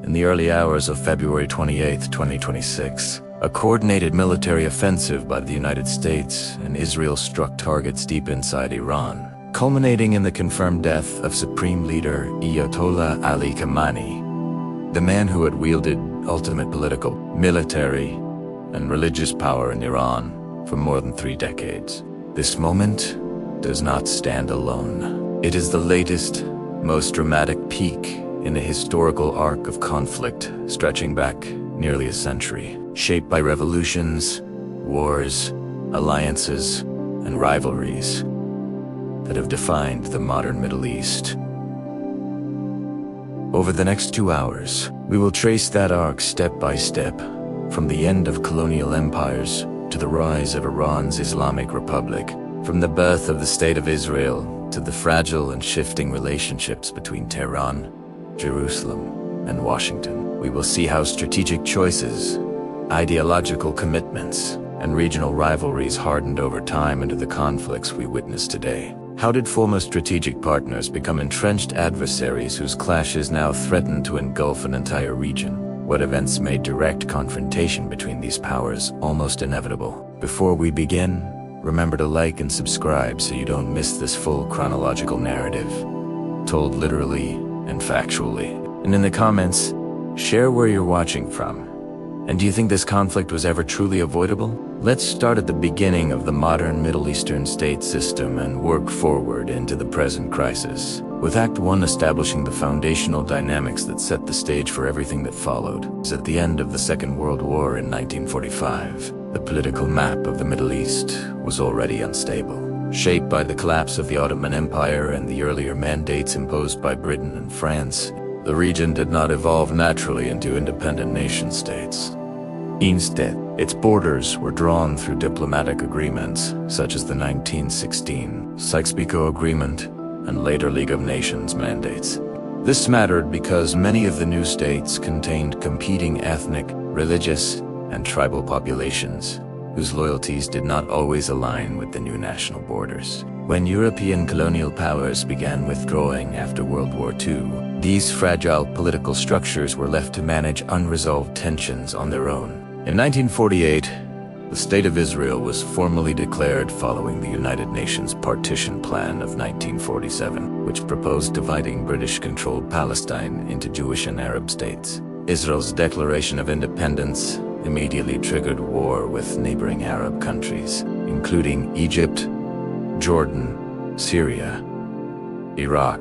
in the early hours of February 28, 2026, a coordinated military offensive by the United States and Israel struck targets deep inside Iran, culminating in the confirmed death of Supreme Leader Ayatollah Ali Khamenei, the man who had wielded ultimate political, military, and religious power in Iran for more than 3 decades. This moment does not stand alone. It is the latest, most dramatic peak in a historical arc of conflict stretching back nearly a century, shaped by revolutions, wars, alliances, and rivalries that have defined the modern Middle East. Over the next 2 hours, we will trace that arc step by step, from the end of colonial empires to the rise of Iran's Islamic Republic, from the birth of the State of Israel to the fragile and shifting relationships between Tehran, Jerusalem, and Washington. We will see how strategic choices, ideological commitments, and regional rivalries hardened over time into the conflicts we witness today. How did former strategic partners become entrenched adversaries whose clashes now threaten to engulf an entire region? What events made direct confrontation between these powers almost inevitable? Before we begin, remember to like and subscribe so you don't miss this full chronological narrative, told literally and factually. And in the comments, share where you're watching from. And do you think this conflict was ever truly avoidable? Let's start at the beginning of the modern Middle Eastern state system and work forward into the present crisis, with Act 1 establishing the foundational dynamics that set the stage for everything that followed. At the end of the Second World War in 1945, the political map of the Middle East was already unstable. Shaped by the collapse of the Ottoman Empire and the earlier mandates imposed by Britain and France, the region did not evolve naturally into independent nation-states. Instead, its borders were drawn through diplomatic agreements, such as the 1916 Sykes-Picot Agreement and later League of Nations mandates. This mattered because many of the new states contained competing ethnic, religious, and tribal populations, whose loyalties did not always align with the new national borders. When European colonial powers began withdrawing after World War II, these fragile political structures were left to manage unresolved tensions on their own. In 1948, the State of Israel was formally declared following the United Nations Partition Plan of 1947, which proposed dividing British-controlled Palestine into Jewish and Arab states. Israel's declaration of independence immediately triggered war with neighboring Arab countries, including Egypt, Jordan, Syria, Iraq,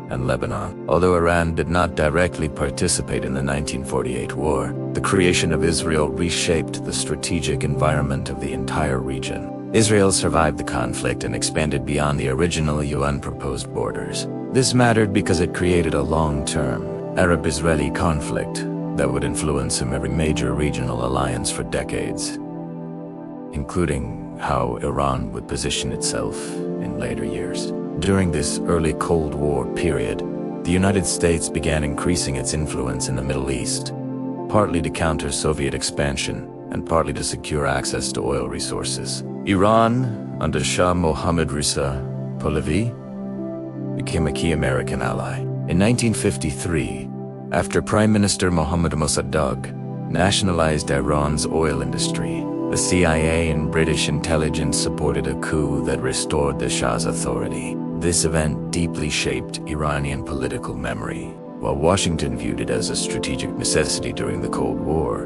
and Lebanon. Although Iran did not directly participate in the 1948 war, the creation of Israel reshaped the strategic environment of the entire region. Israel survived the conflict and expanded beyond the original UN-proposed borders. This mattered because it created a long-term Arab-Israeli conflict that would influence every major regional alliance for decades, including how Iran would position itself in later years. During this early Cold War period, the United States began increasing its influence in the Middle East, partly to counter Soviet expansion and partly to secure access to oil resources. Iran, under Shah Mohammad Reza Pahlavi, became a key American ally. In 1953, after Prime Minister Mohammad Mossadegh nationalized Iran's oil industry, the CIA and British intelligence supported a coup that restored the Shah's authority. This event deeply shaped Iranian political memory. While Washington viewed it as a strategic necessity during the Cold War,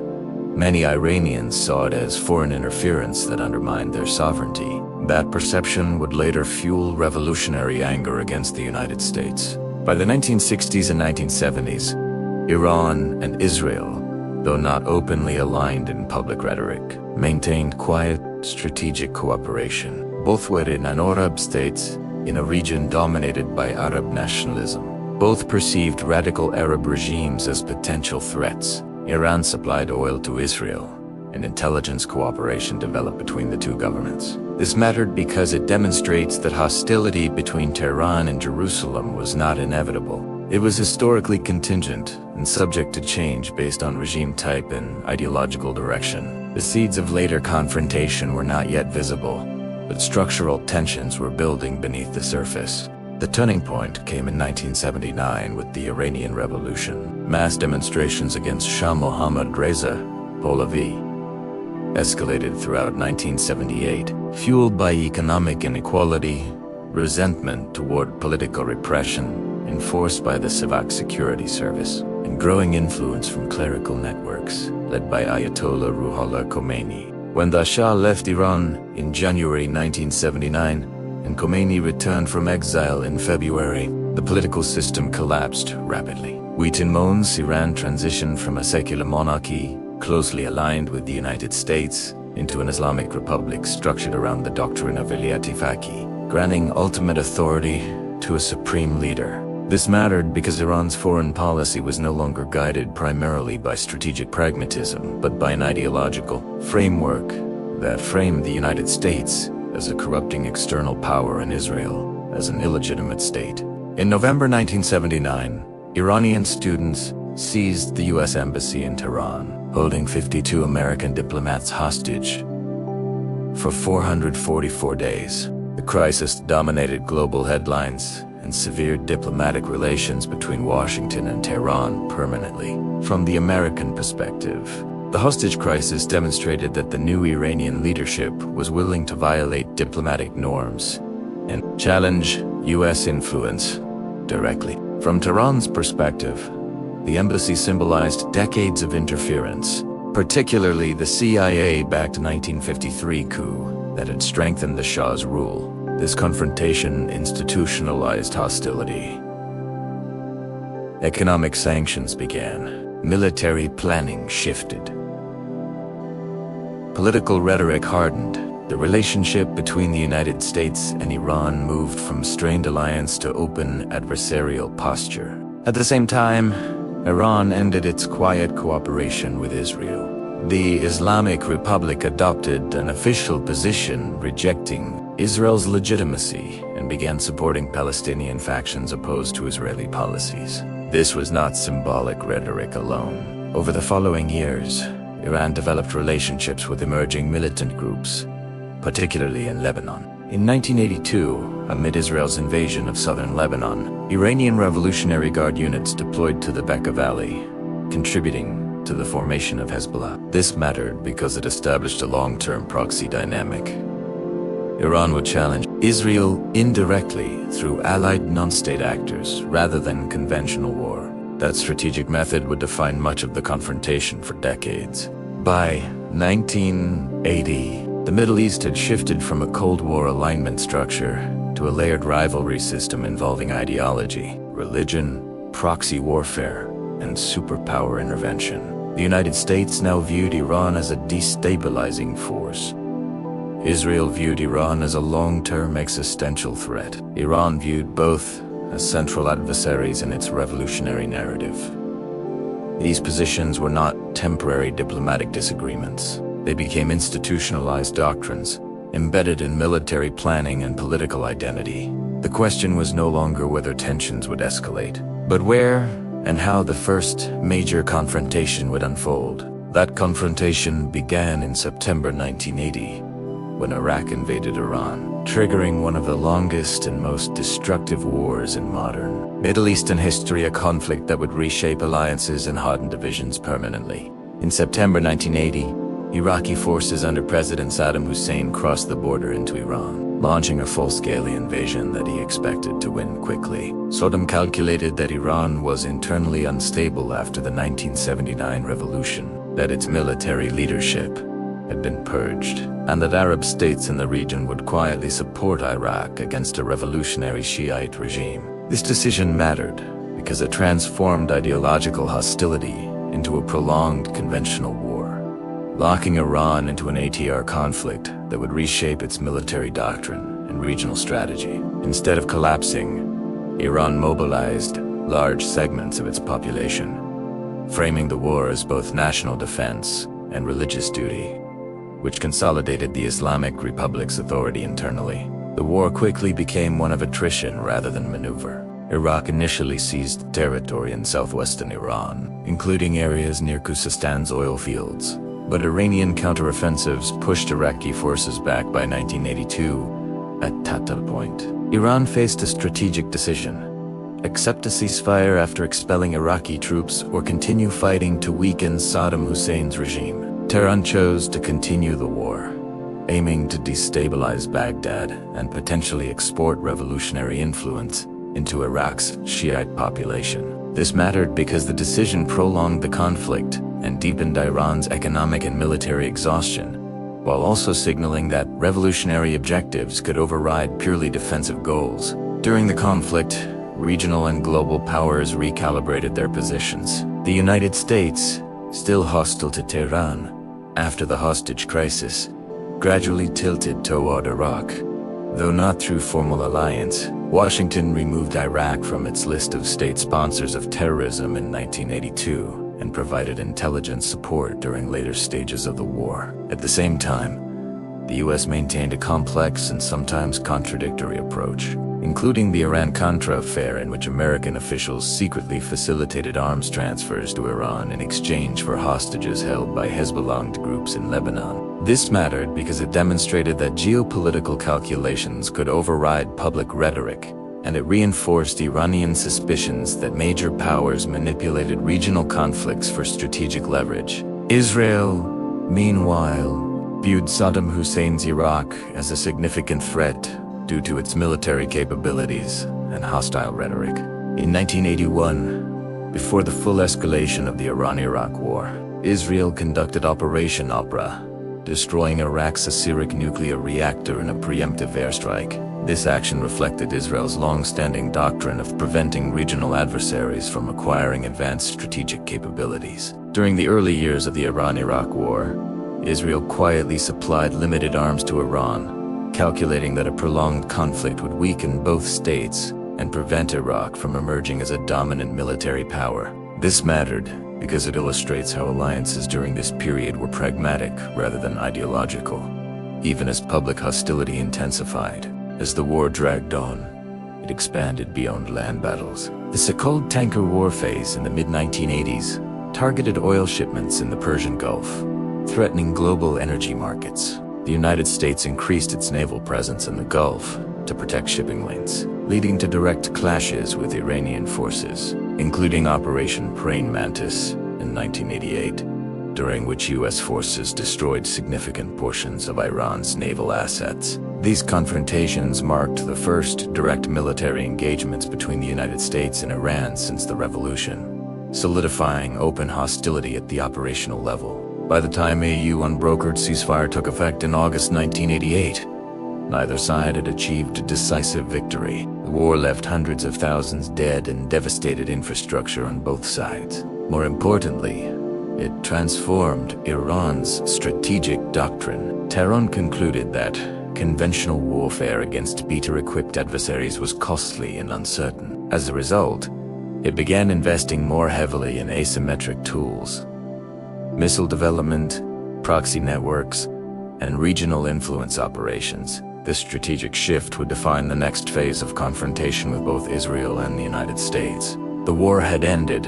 many Iranians saw it as foreign interference that undermined their sovereignty. That perception would later fuel revolutionary anger against the United States. By the 1960s and 1970s, Iran and Israel, though not openly aligned in public rhetoric, maintained quiet, strategic cooperation. Both were in Arab states, in a region dominated by Arab nationalism. Both perceived radical Arab regimes as potential threats. Iran supplied oil to Israel, and intelligence cooperation developed between the two governments. This mattered because it demonstrates that hostility between Tehran and Jerusalem was not inevitable. It was historically contingent and subject to change based on regime type and ideological direction. The seeds of later confrontation were not yet visible, but structural tensions were building beneath the surface. The turning point came in 1979 with the Iranian Revolution. Mass demonstrations against Shah Mohammad Reza Pahlavi escalated throughout 1978, fueled by economic inequality, resentment toward political repression enforced by the Savak Security Service, and growing influence from clerical networks led by Ayatollah Ruhollah Khomeini. When the Shah left Iran in January 1979 and Khomeini returned from exile in February, the political system collapsed rapidly. Wheaton Moan's Iran transitioned from a secular monarchy closely aligned with the United States into an Islamic republic structured around the doctrine of Vilayat-e-Faqih, granting ultimate authority to a supreme leader. This mattered because Iran's foreign policy was no longer guided primarily by strategic pragmatism, but by an ideological framework that framed the United States as a corrupting external power and Israel as an illegitimate state. In November 1979, Iranian students seized the U.S. Embassy in Tehran, holding 52 American diplomats hostage for 444 days. The crisis dominated global headlines and severed diplomatic relations between Washington and Tehran permanently. From the American perspective, the hostage crisis demonstrated that the new Iranian leadership was willing to violate diplomatic norms and challenge U.S. influence directly. From Tehran's perspective, the embassy symbolized decades of interference, particularly the CIA-backed 1953 coup that had strengthened the Shah's rule. This confrontation institutionalized hostility. Economic sanctions began. Military planning shifted. Political rhetoric hardened. The relationship between the United States and Iran moved from strained alliance to open adversarial posture. At the same time, Iran ended its quiet cooperation with Israel. The Islamic Republic adopted an official position rejecting Israel's legitimacy and began supporting Palestinian factions opposed to Israeli policies. This was not symbolic rhetoric alone. Over the following years, Iran developed relationships with emerging militant groups, particularly in Lebanon. In 1982, amid Israel's invasion of southern Lebanon, Iranian Revolutionary Guard units deployed to the Bekaa Valley, contributing to the formation of Hezbollah. This mattered because it established a long-term proxy dynamic. Iran would challenge Israel indirectly through allied non-state actors rather than conventional war. That strategic method would define much of the confrontation for decades. By 1980, the Middle East had shifted from a Cold War alignment structure to a layered rivalry system involving ideology, religion, proxy warfare, and superpower intervention. The United States now viewed Iran as a destabilizing force. Israel viewed Iran as a long-term existential threat. Iran viewed both as central adversaries in its revolutionary narrative. These positions were not temporary diplomatic disagreements. They became institutionalized doctrines, embedded in military planning and political identity. The question was no longer whether tensions would escalate, but where and how the first major confrontation would unfold. That confrontation began in September 1980, when Iraq invaded Iran, triggering one of the longest and most destructive wars in modern Middle Eastern history, a conflict that would reshape alliances and harden divisions permanently. In September 1980, Iraqi forces under President Saddam Hussein crossed the border into Iran, launching a full-scale invasion that he expected to win quickly. Saddam calculated that Iran was internally unstable after the 1979 revolution, that its military leadership had been purged, and that Arab states in the region would quietly support Iraq against a revolutionary Shiite regime. This decision mattered because it transformed ideological hostility into a prolonged conventional war, locking Iran into an ATR conflict that would reshape its military doctrine and regional strategy. Instead of collapsing, Iran mobilized large segments of its population, framing the war as both national defense and religious duty, which consolidated the Islamic Republic's authority internally. The war quickly became one of attrition rather than maneuver. Iraq initially seized territory in southwestern Iran, including areas near Khuzestan's oil fields. But Iranian counteroffensives pushed Iraqi forces back by 1982 at Tata Point. Iran faced a strategic decision: accept a ceasefire after expelling Iraqi troops or continue fighting to weaken Saddam Hussein's regime. Tehran chose to continue the war, aiming to destabilize Baghdad and potentially export revolutionary influence into Iraq's Shiite population. This mattered because the decision prolonged the conflict and deepened Iran's economic and military exhaustion, while also signaling that revolutionary objectives could override purely defensive goals. During the conflict, regional and global powers recalibrated their positions. The United States, still hostile to Tehran after the hostage crisis, gradually tilted toward Iraq. Though not through formal alliance, Washington removed Iraq from its list of state sponsors of terrorism in 1982 and provided intelligence support during later stages of the war. At the same time, the U.S. maintained a complex and sometimes contradictory approach, including the Iran-Contra affair, in which American officials secretly facilitated arms transfers to Iran in exchange for hostages held by Hezbollah groups in Lebanon. This mattered because it demonstrated that geopolitical calculations could override public rhetoric, and it reinforced Iranian suspicions that major powers manipulated regional conflicts for strategic leverage. Israel, meanwhile, viewed Saddam Hussein's Iraq as a significant threat due to its military capabilities and hostile rhetoric. In 1981, before the full escalation of the Iran-Iraq War, Israel conducted Operation Opera, destroying Iraq's Asyric nuclear reactor in a preemptive airstrike. This action reflected Israel's long-standing doctrine of preventing regional adversaries from acquiring advanced strategic capabilities. During the early years of the Iran-Iraq War, Israel quietly supplied limited arms to Iran, calculating that a prolonged conflict would weaken both states and prevent Iraq from emerging as a dominant military power. This mattered because it illustrates how alliances during this period were pragmatic rather than ideological, even as public hostility intensified. As the war dragged on, it expanded beyond land battles. The so-called tanker war phase in the mid-1980s targeted oil shipments in the Persian Gulf, threatening global energy markets. The United States increased its naval presence in the Gulf to protect shipping lanes, leading to direct clashes with Iranian forces, including Operation Praying Mantis in 1988, during which U.S. forces destroyed significant portions of Iran's naval assets. These confrontations marked the first direct military engagements between the United States and Iran since the revolution, solidifying open hostility at the operational level. By the time a unbrokered ceasefire took effect in August 1988, neither side had achieved a decisive victory. The war left hundreds of thousands dead and devastated infrastructure on both sides. More importantly, it transformed Iran's strategic doctrine. Tehran concluded that conventional warfare against better-equipped adversaries was costly and uncertain. As a result, it began investing more heavily in asymmetric tools, missile development, proxy networks, and regional influence operations. This strategic shift would define the next phase of confrontation with both Israel and the United States. The war had ended,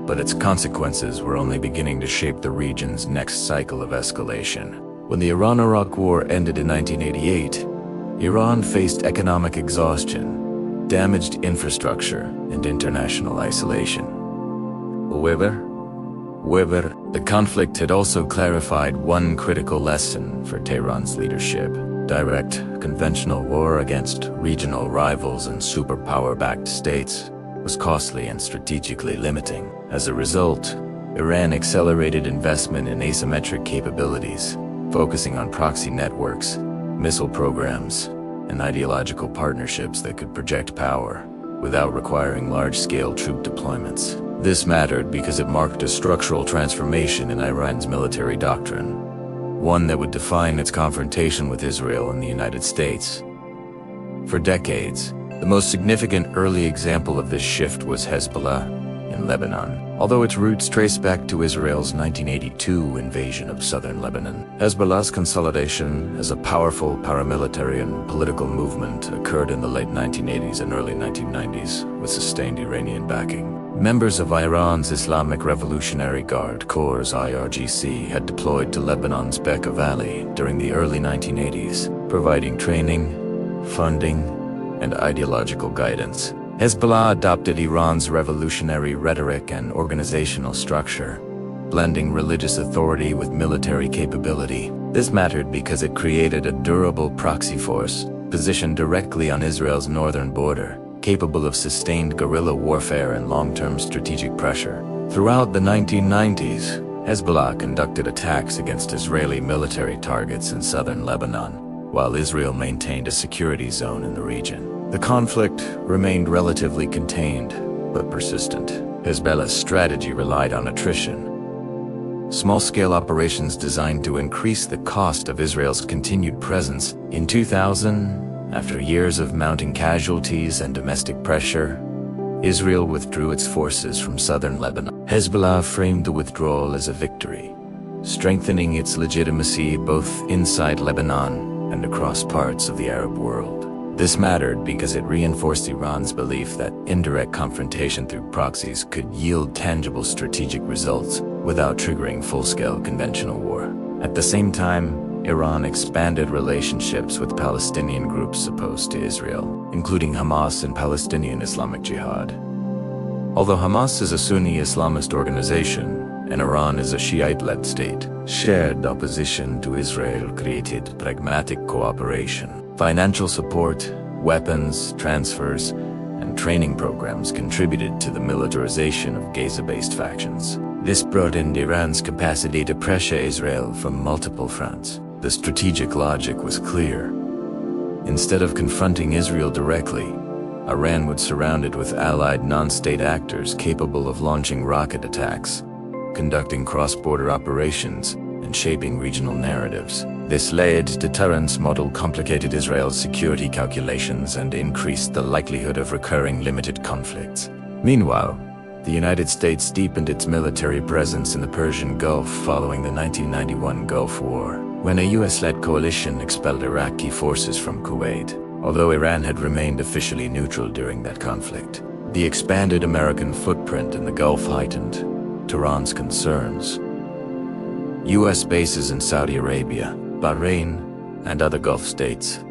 but its consequences were only beginning to shape the region's next cycle of escalation. When the Iran-Iraq War ended in 1988, Iran faced economic exhaustion, damaged infrastructure, and international isolation. However, the conflict had also clarified one critical lesson for Tehran's leadership. Direct, conventional war against regional rivals and superpower-backed states was costly and strategically limiting. As a result, Iran accelerated investment in asymmetric capabilities, focusing on proxy networks, missile programs, and ideological partnerships that could project power without requiring large-scale troop deployments. This mattered because it marked a structural transformation in Iran's military doctrine, one that would define its confrontation with Israel and the United States. For decades, the most significant early example of this shift was Hezbollah in Lebanon. Although its roots trace back to Israel's 1982 invasion of southern Lebanon, Hezbollah's consolidation as a powerful paramilitary and political movement occurred in the late 1980s and early 1990s with sustained Iranian backing. Members of Iran's Islamic Revolutionary Guard Corps (IRGC) had deployed to Lebanon's Bekaa Valley during the early 1980s, providing training, funding, and ideological guidance. Hezbollah adopted Iran's revolutionary rhetoric and organizational structure, blending religious authority with military capability. This mattered because it created a durable proxy force positioned directly on Israel's northern border, capable of sustained guerrilla warfare and long-term strategic pressure. Throughout the 1990s, Hezbollah conducted attacks against Israeli military targets in southern Lebanon, while Israel maintained a security zone in the region. The conflict remained relatively contained, but persistent. Hezbollah's strategy relied on attrition, small-scale operations designed to increase the cost of Israel's continued presence. In 2000, after years of mounting casualties and domestic pressure, Israel withdrew its forces from southern Lebanon. Hezbollah framed the withdrawal as a victory, strengthening its legitimacy both inside Lebanon and across parts of the Arab world. This mattered because it reinforced Iran's belief that indirect confrontation through proxies could yield tangible strategic results without triggering full-scale conventional war. At the same time, Iran expanded relationships with Palestinian groups opposed to Israel, including Hamas and Palestinian Islamic Jihad. Although Hamas is a Sunni Islamist organization and Iran is a Shiite-led state, shared opposition to Israel created pragmatic cooperation. Financial support, weapons, transfers, and training programs contributed to the militarization of Gaza-based factions. This broadened Iran's capacity to pressure Israel from multiple fronts. The strategic logic was clear. Instead of confronting Israel directly, Iran would surround it with allied non-state actors capable of launching rocket attacks, conducting cross-border operations, and shaping regional narratives. This layered deterrence model complicated Israel's security calculations and increased the likelihood of recurring limited conflicts. Meanwhile, the United States deepened its military presence in the Persian Gulf following the 1991 Gulf War, when a US-led coalition expelled Iraqi forces from Kuwait. Although Iran had remained officially neutral during that conflict, the expanded American footprint in the Gulf heightened Tehran's concerns. US bases in Saudi Arabia, Bahrain, and other Gulf states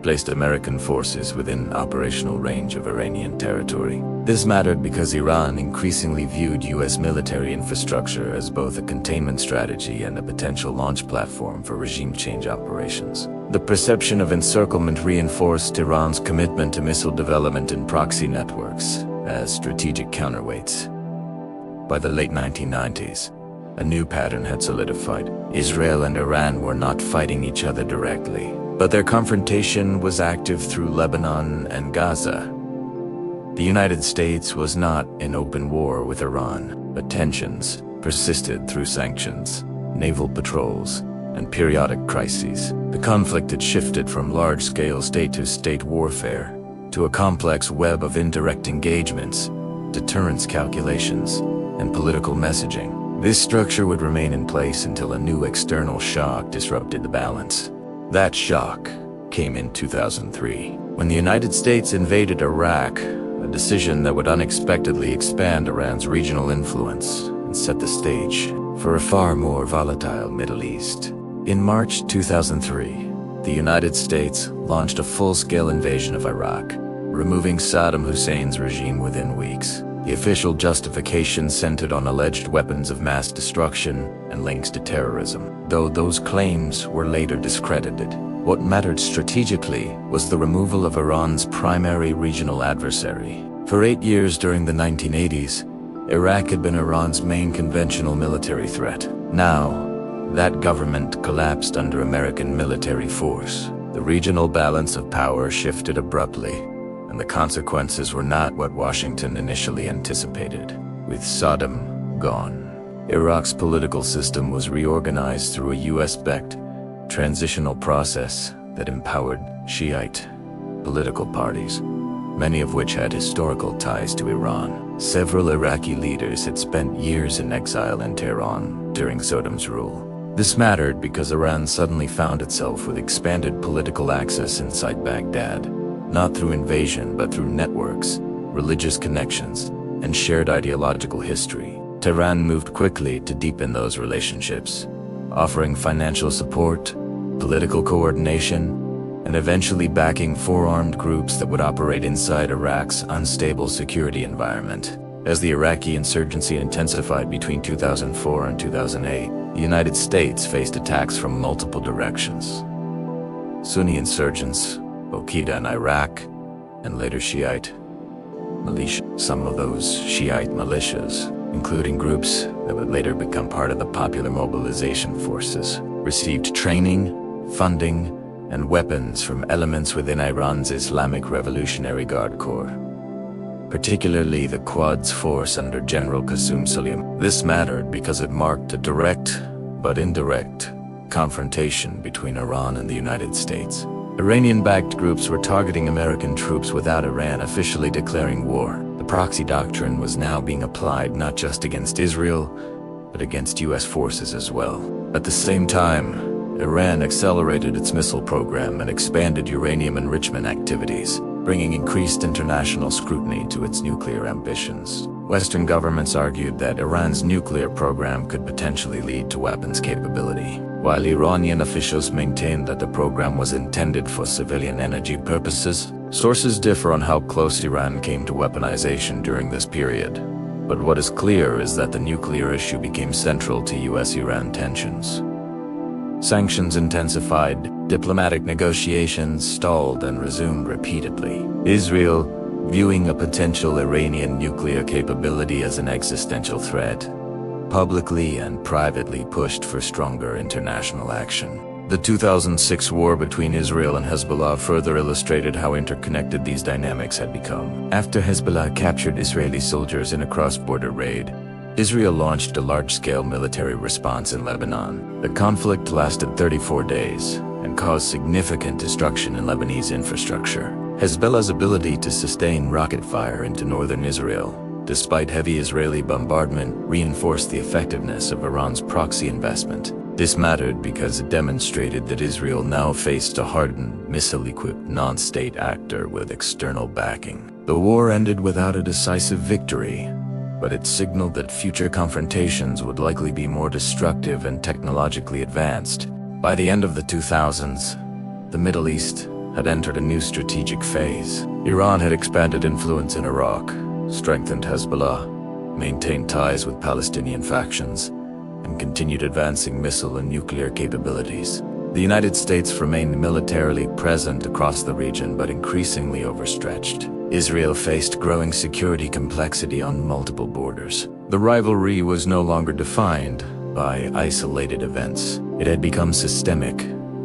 placed American forces within operational range of Iranian territory. This mattered because Iran increasingly viewed US military infrastructure as both a containment strategy and a potential launch platform for regime change operations. The perception of encirclement reinforced Iran's commitment to missile development and proxy networks as strategic counterweights. By the late 1990s, a new pattern had solidified. Israel and Iran were not fighting each other directly, but their confrontation was active through Lebanon and Gaza. The United States was not in open war with Iran, but tensions persisted through sanctions, naval patrols, and periodic crises. The conflict had shifted from large-scale state-to-state warfare to a complex web of indirect engagements, deterrence calculations, and political messaging. This structure would remain in place until a new external shock disrupted the balance. That shock came in 2003, when the United States invaded Iraq, a decision that would unexpectedly expand Iran's regional influence and set the stage for a far more volatile Middle East. In March 2003, the United States launched a full-scale invasion of Iraq, removing Saddam Hussein's regime within weeks. The official justification centered on alleged weapons of mass destruction and links to terrorism, though those claims were later discredited. What mattered strategically was the removal of Iran's primary regional adversary. For 8 years during the 1980s, Iraq had been Iran's main conventional military threat. Now, that government collapsed under American military force. The regional balance of power shifted abruptly, and the consequences were not what Washington initially anticipated. With Saddam gone, Iraq's political system was reorganized through a US-backed transitional process that empowered Shiite political parties, many of which had historical ties to Iran. Several Iraqi leaders had spent years in exile in Tehran during Saddam's rule. This mattered because Iran suddenly found itself with expanded political access inside Baghdad, not through invasion but through networks, religious connections, and shared ideological history. Tehran moved quickly to deepen those relationships, offering financial support, political coordination, and eventually backing four armed groups that would operate inside Iraq's unstable security environment. As the Iraqi insurgency intensified between 2004 and 2008, the United States faced attacks from multiple directions. Sunni insurgents, Al-Qaeda in Iraq, and later Shiite militia. Some of those Shiite militias, including groups that would later become part of the Popular Mobilization Forces, received training, funding, and weapons from elements within Iran's Islamic Revolutionary Guard Corps, particularly the Quds Force under General Qassem Soleimani. This mattered because it marked a direct, but indirect, confrontation between Iran and the United States. Iranian-backed groups were targeting American troops without Iran officially declaring war. The proxy doctrine was now being applied not just against Israel, but against US forces as well. At the same time, Iran accelerated its missile program and expanded uranium enrichment activities, bringing increased international scrutiny to its nuclear ambitions. Western governments argued that Iran's nuclear program could potentially lead to weapons capability, while Iranian officials maintained that the program was intended for civilian energy purposes. Sources differ on how close Iran came to weaponization during this period, but what is clear is that the nuclear issue became central to US-Iran tensions. Sanctions intensified, diplomatic negotiations stalled and resumed repeatedly. Israel, viewing a potential Iranian nuclear capability as an existential threat, publicly and privately pushed for stronger international action. The 2006 war between Israel and Hezbollah further illustrated how interconnected these dynamics had become. After Hezbollah captured Israeli soldiers in a cross-border raid, Israel launched a large-scale military response in Lebanon. The conflict lasted 34 days and caused significant destruction in Lebanese infrastructure. Hezbollah's ability to sustain rocket fire into northern Israel, despite heavy Israeli bombardment, reinforced the effectiveness of Iran's proxy investment. This mattered because it demonstrated that Israel now faced a hardened, missile-equipped non-state actor with external backing. The war ended without a decisive victory, but it signaled that future confrontations would likely be more destructive and technologically advanced. By the end of the 2000s, the Middle East had entered a new strategic phase. Iran had expanded influence in Iraq, strengthened Hezbollah, maintained ties with Palestinian factions, and continued advancing missile and nuclear capabilities. The United States remained militarily present across the region but increasingly overstretched. Israel faced growing security complexity on multiple borders. The rivalry was no longer defined by isolated events. It had become systemic,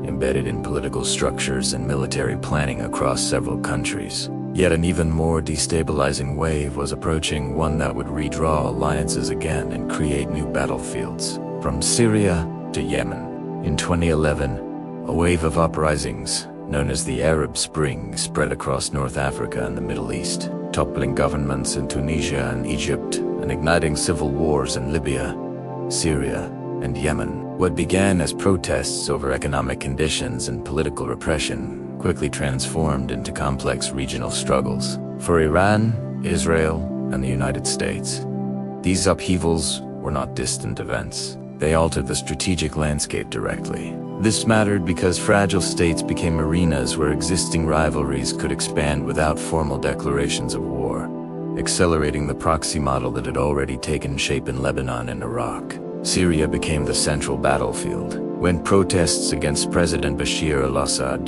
embedded in political structures and military planning across several countries. Yet an even more destabilizing wave was approaching, one that would redraw alliances again and create new battlefields. From Syria to Yemen. In 2011, a wave of uprisings, known as the Arab Spring, spread across North Africa and the Middle East, toppling governments in Tunisia and Egypt and igniting civil wars in Libya, Syria, and Yemen. What began as protests over economic conditions and political repression quickly transformed into complex regional struggles. For Iran, Israel, and the United States, these upheavals were not distant events. They altered the strategic landscape directly. This mattered because fragile states became arenas where existing rivalries could expand without formal declarations of war, accelerating the proxy model that had already taken shape in Lebanon and Iraq. Syria became the central battlefield. When protests against President Bashar al-Assad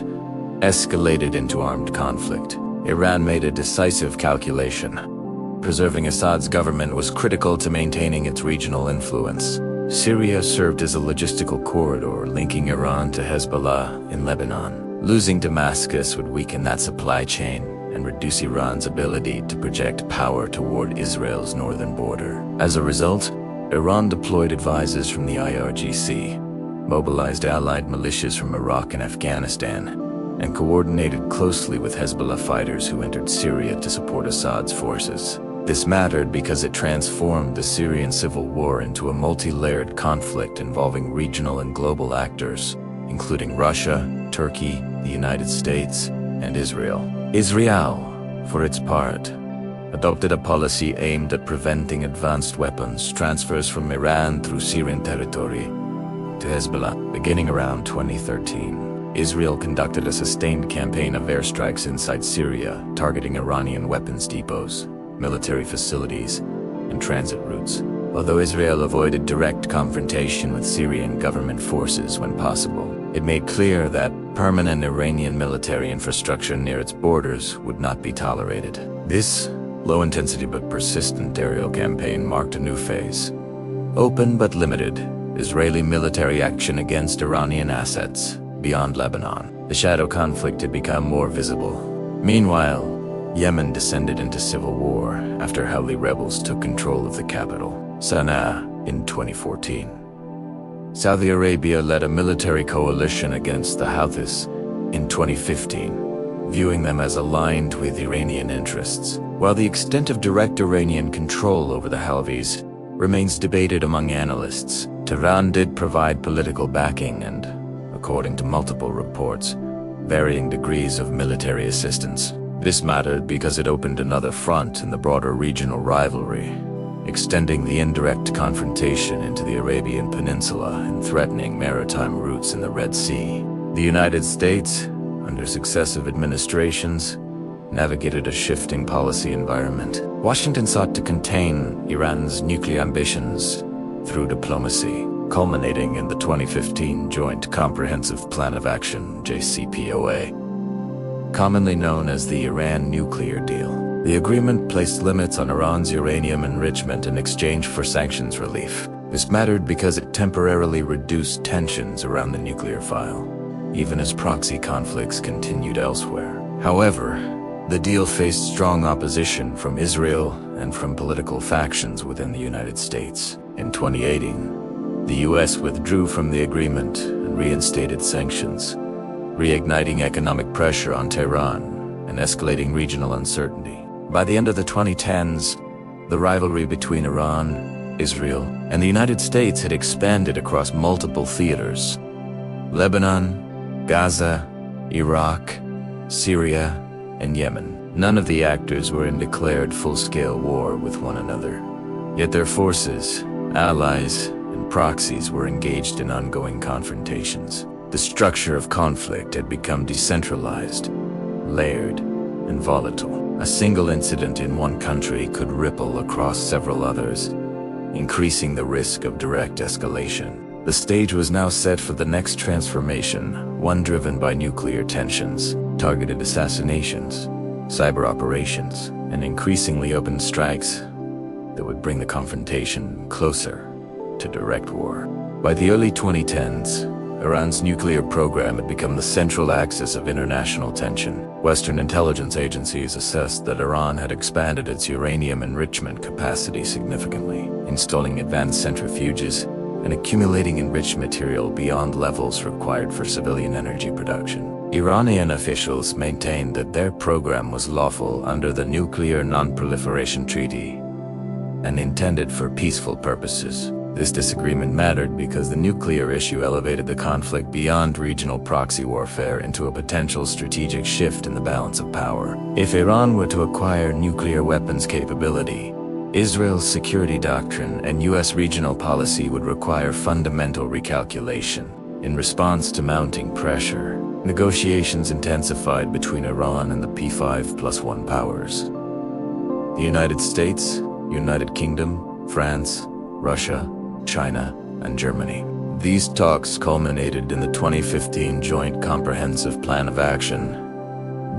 escalated into armed conflict, Iran made a decisive calculation. Preserving Assad's government was critical to maintaining its regional influence. Syria served as a logistical corridor linking Iran to Hezbollah in Lebanon. Losing Damascus would weaken that supply chain and reduce Iran's ability to project power toward Israel's northern border. As a result, Iran deployed advisors from the IRGC, mobilized allied militias from Iraq and Afghanistan, and coordinated closely with Hezbollah fighters who entered Syria to support Assad's forces. This mattered because it transformed the Syrian civil war into a multi-layered conflict involving regional and global actors, including Russia, Turkey, the United States, and Israel. Israel, for its part, adopted a policy aimed at preventing advanced weapons transfers from Iran through Syrian territory to Hezbollah, beginning around 2013. Israel conducted a sustained campaign of airstrikes inside Syria, targeting Iranian weapons depots, military facilities, and transit routes. Although Israel avoided direct confrontation with Syrian government forces when possible, it made clear that permanent Iranian military infrastructure near its borders would not be tolerated. This low-intensity but persistent aerial campaign marked a new phase. Open but limited, Israeli military action against Iranian assets beyond Lebanon. The shadow conflict had become more visible. Meanwhile, Yemen descended into civil war after Houthi rebels took control of the capital, Sana'a, in 2014. Saudi Arabia led a military coalition against the Houthis in 2015, viewing them as aligned with Iranian interests. While the extent of direct Iranian control over the Houthis remains debated among analysts, Tehran did provide political backing and, according to multiple reports, varying degrees of military assistance. This mattered because it opened another front in the broader regional rivalry, extending the indirect confrontation into the Arabian Peninsula and threatening maritime routes in the Red Sea. The United States, under successive administrations, navigated a shifting policy environment. Washington sought to contain Iran's nuclear ambitions through diplomacy, culminating in the 2015 Joint Comprehensive Plan of Action, JCPOA, commonly known as the Iran nuclear deal. The agreement placed limits on Iran's uranium enrichment in exchange for sanctions relief. This mattered because it temporarily reduced tensions around the nuclear file, even as proxy conflicts continued elsewhere. However, the deal faced strong opposition from Israel and from political factions within the United States. In 2018, the US withdrew from the agreement and reinstated sanctions, reigniting economic pressure on Tehran and escalating regional uncertainty. By the end of the 2010s, the rivalry between Iran, Israel, and the United States had expanded across multiple theaters: Lebanon, Gaza, Iraq, Syria, and Yemen. None of the actors were in declared full-scale war with one another. Yet their forces, allies, and proxies were engaged in ongoing confrontations. The structure of conflict had become decentralized, layered, and volatile. A single incident in one country could ripple across several others, increasing the risk of direct escalation. The stage was now set for the next transformation, one driven by nuclear tensions, targeted assassinations, cyber operations, and increasingly open strikes that would bring the confrontation closer to direct war. By the early 2010s, Iran's nuclear program had become the central axis of international tension. Western intelligence agencies assessed that Iran had expanded its uranium enrichment capacity significantly, installing advanced centrifuges and accumulating enriched material beyond levels required for civilian energy production. Iranian officials maintained that their program was lawful under the Nuclear Non-Proliferation Treaty and intended for peaceful purposes. This disagreement mattered because the nuclear issue elevated the conflict beyond regional proxy warfare into a potential strategic shift in the balance of power. If Iran were to acquire nuclear weapons capability, Israel's security doctrine and U.S. regional policy would require fundamental recalculation. In response to mounting pressure, negotiations intensified between Iran and the P5+1 powers. The United States, United Kingdom, France, Russia, China, and Germany. These talks culminated in the 2015 Joint Comprehensive Plan of Action,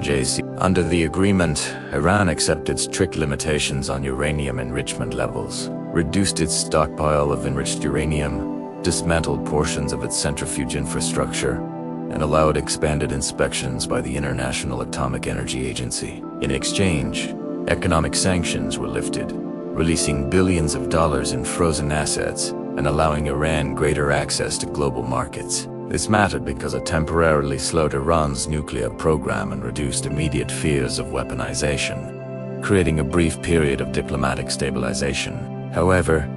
JC. Under the agreement, Iran accepted strict limitations on uranium enrichment levels, reduced its stockpile of enriched uranium, dismantled portions of its centrifuge infrastructure, and allowed expanded inspections by the International Atomic Energy Agency. In exchange, economic sanctions were lifted, releasing billions of dollars in frozen assets and allowing Iran greater access to global markets. This mattered because it temporarily slowed Iran's nuclear program and reduced immediate fears of weaponization, creating a brief period of diplomatic stabilization. However,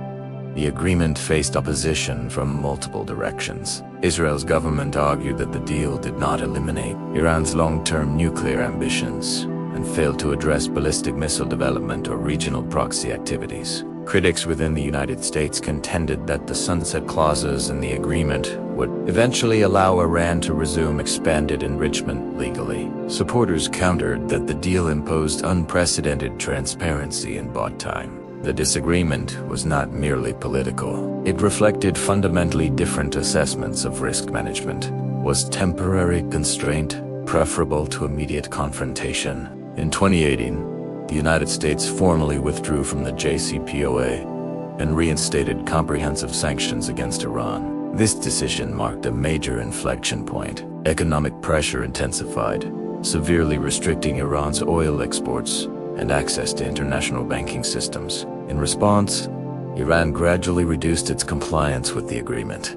the agreement faced opposition from multiple directions. Israel's government argued that the deal did not eliminate Iran's long-term nuclear ambitions and failed to address ballistic missile development or regional proxy activities. Critics within the United States contended that the sunset clauses in the agreement would eventually allow Iran to resume expanded enrichment legally. Supporters countered that the deal imposed unprecedented transparency and bought time. The disagreement was not merely political. It reflected fundamentally different assessments of risk management. Was temporary constraint preferable to immediate confrontation? In 2018, the United States formally withdrew from the JCPOA and reinstated comprehensive sanctions against Iran. This decision marked a major inflection point. Economic pressure intensified, severely restricting Iran's oil exports and access to international banking systems. In response, Iran gradually reduced its compliance with the agreement,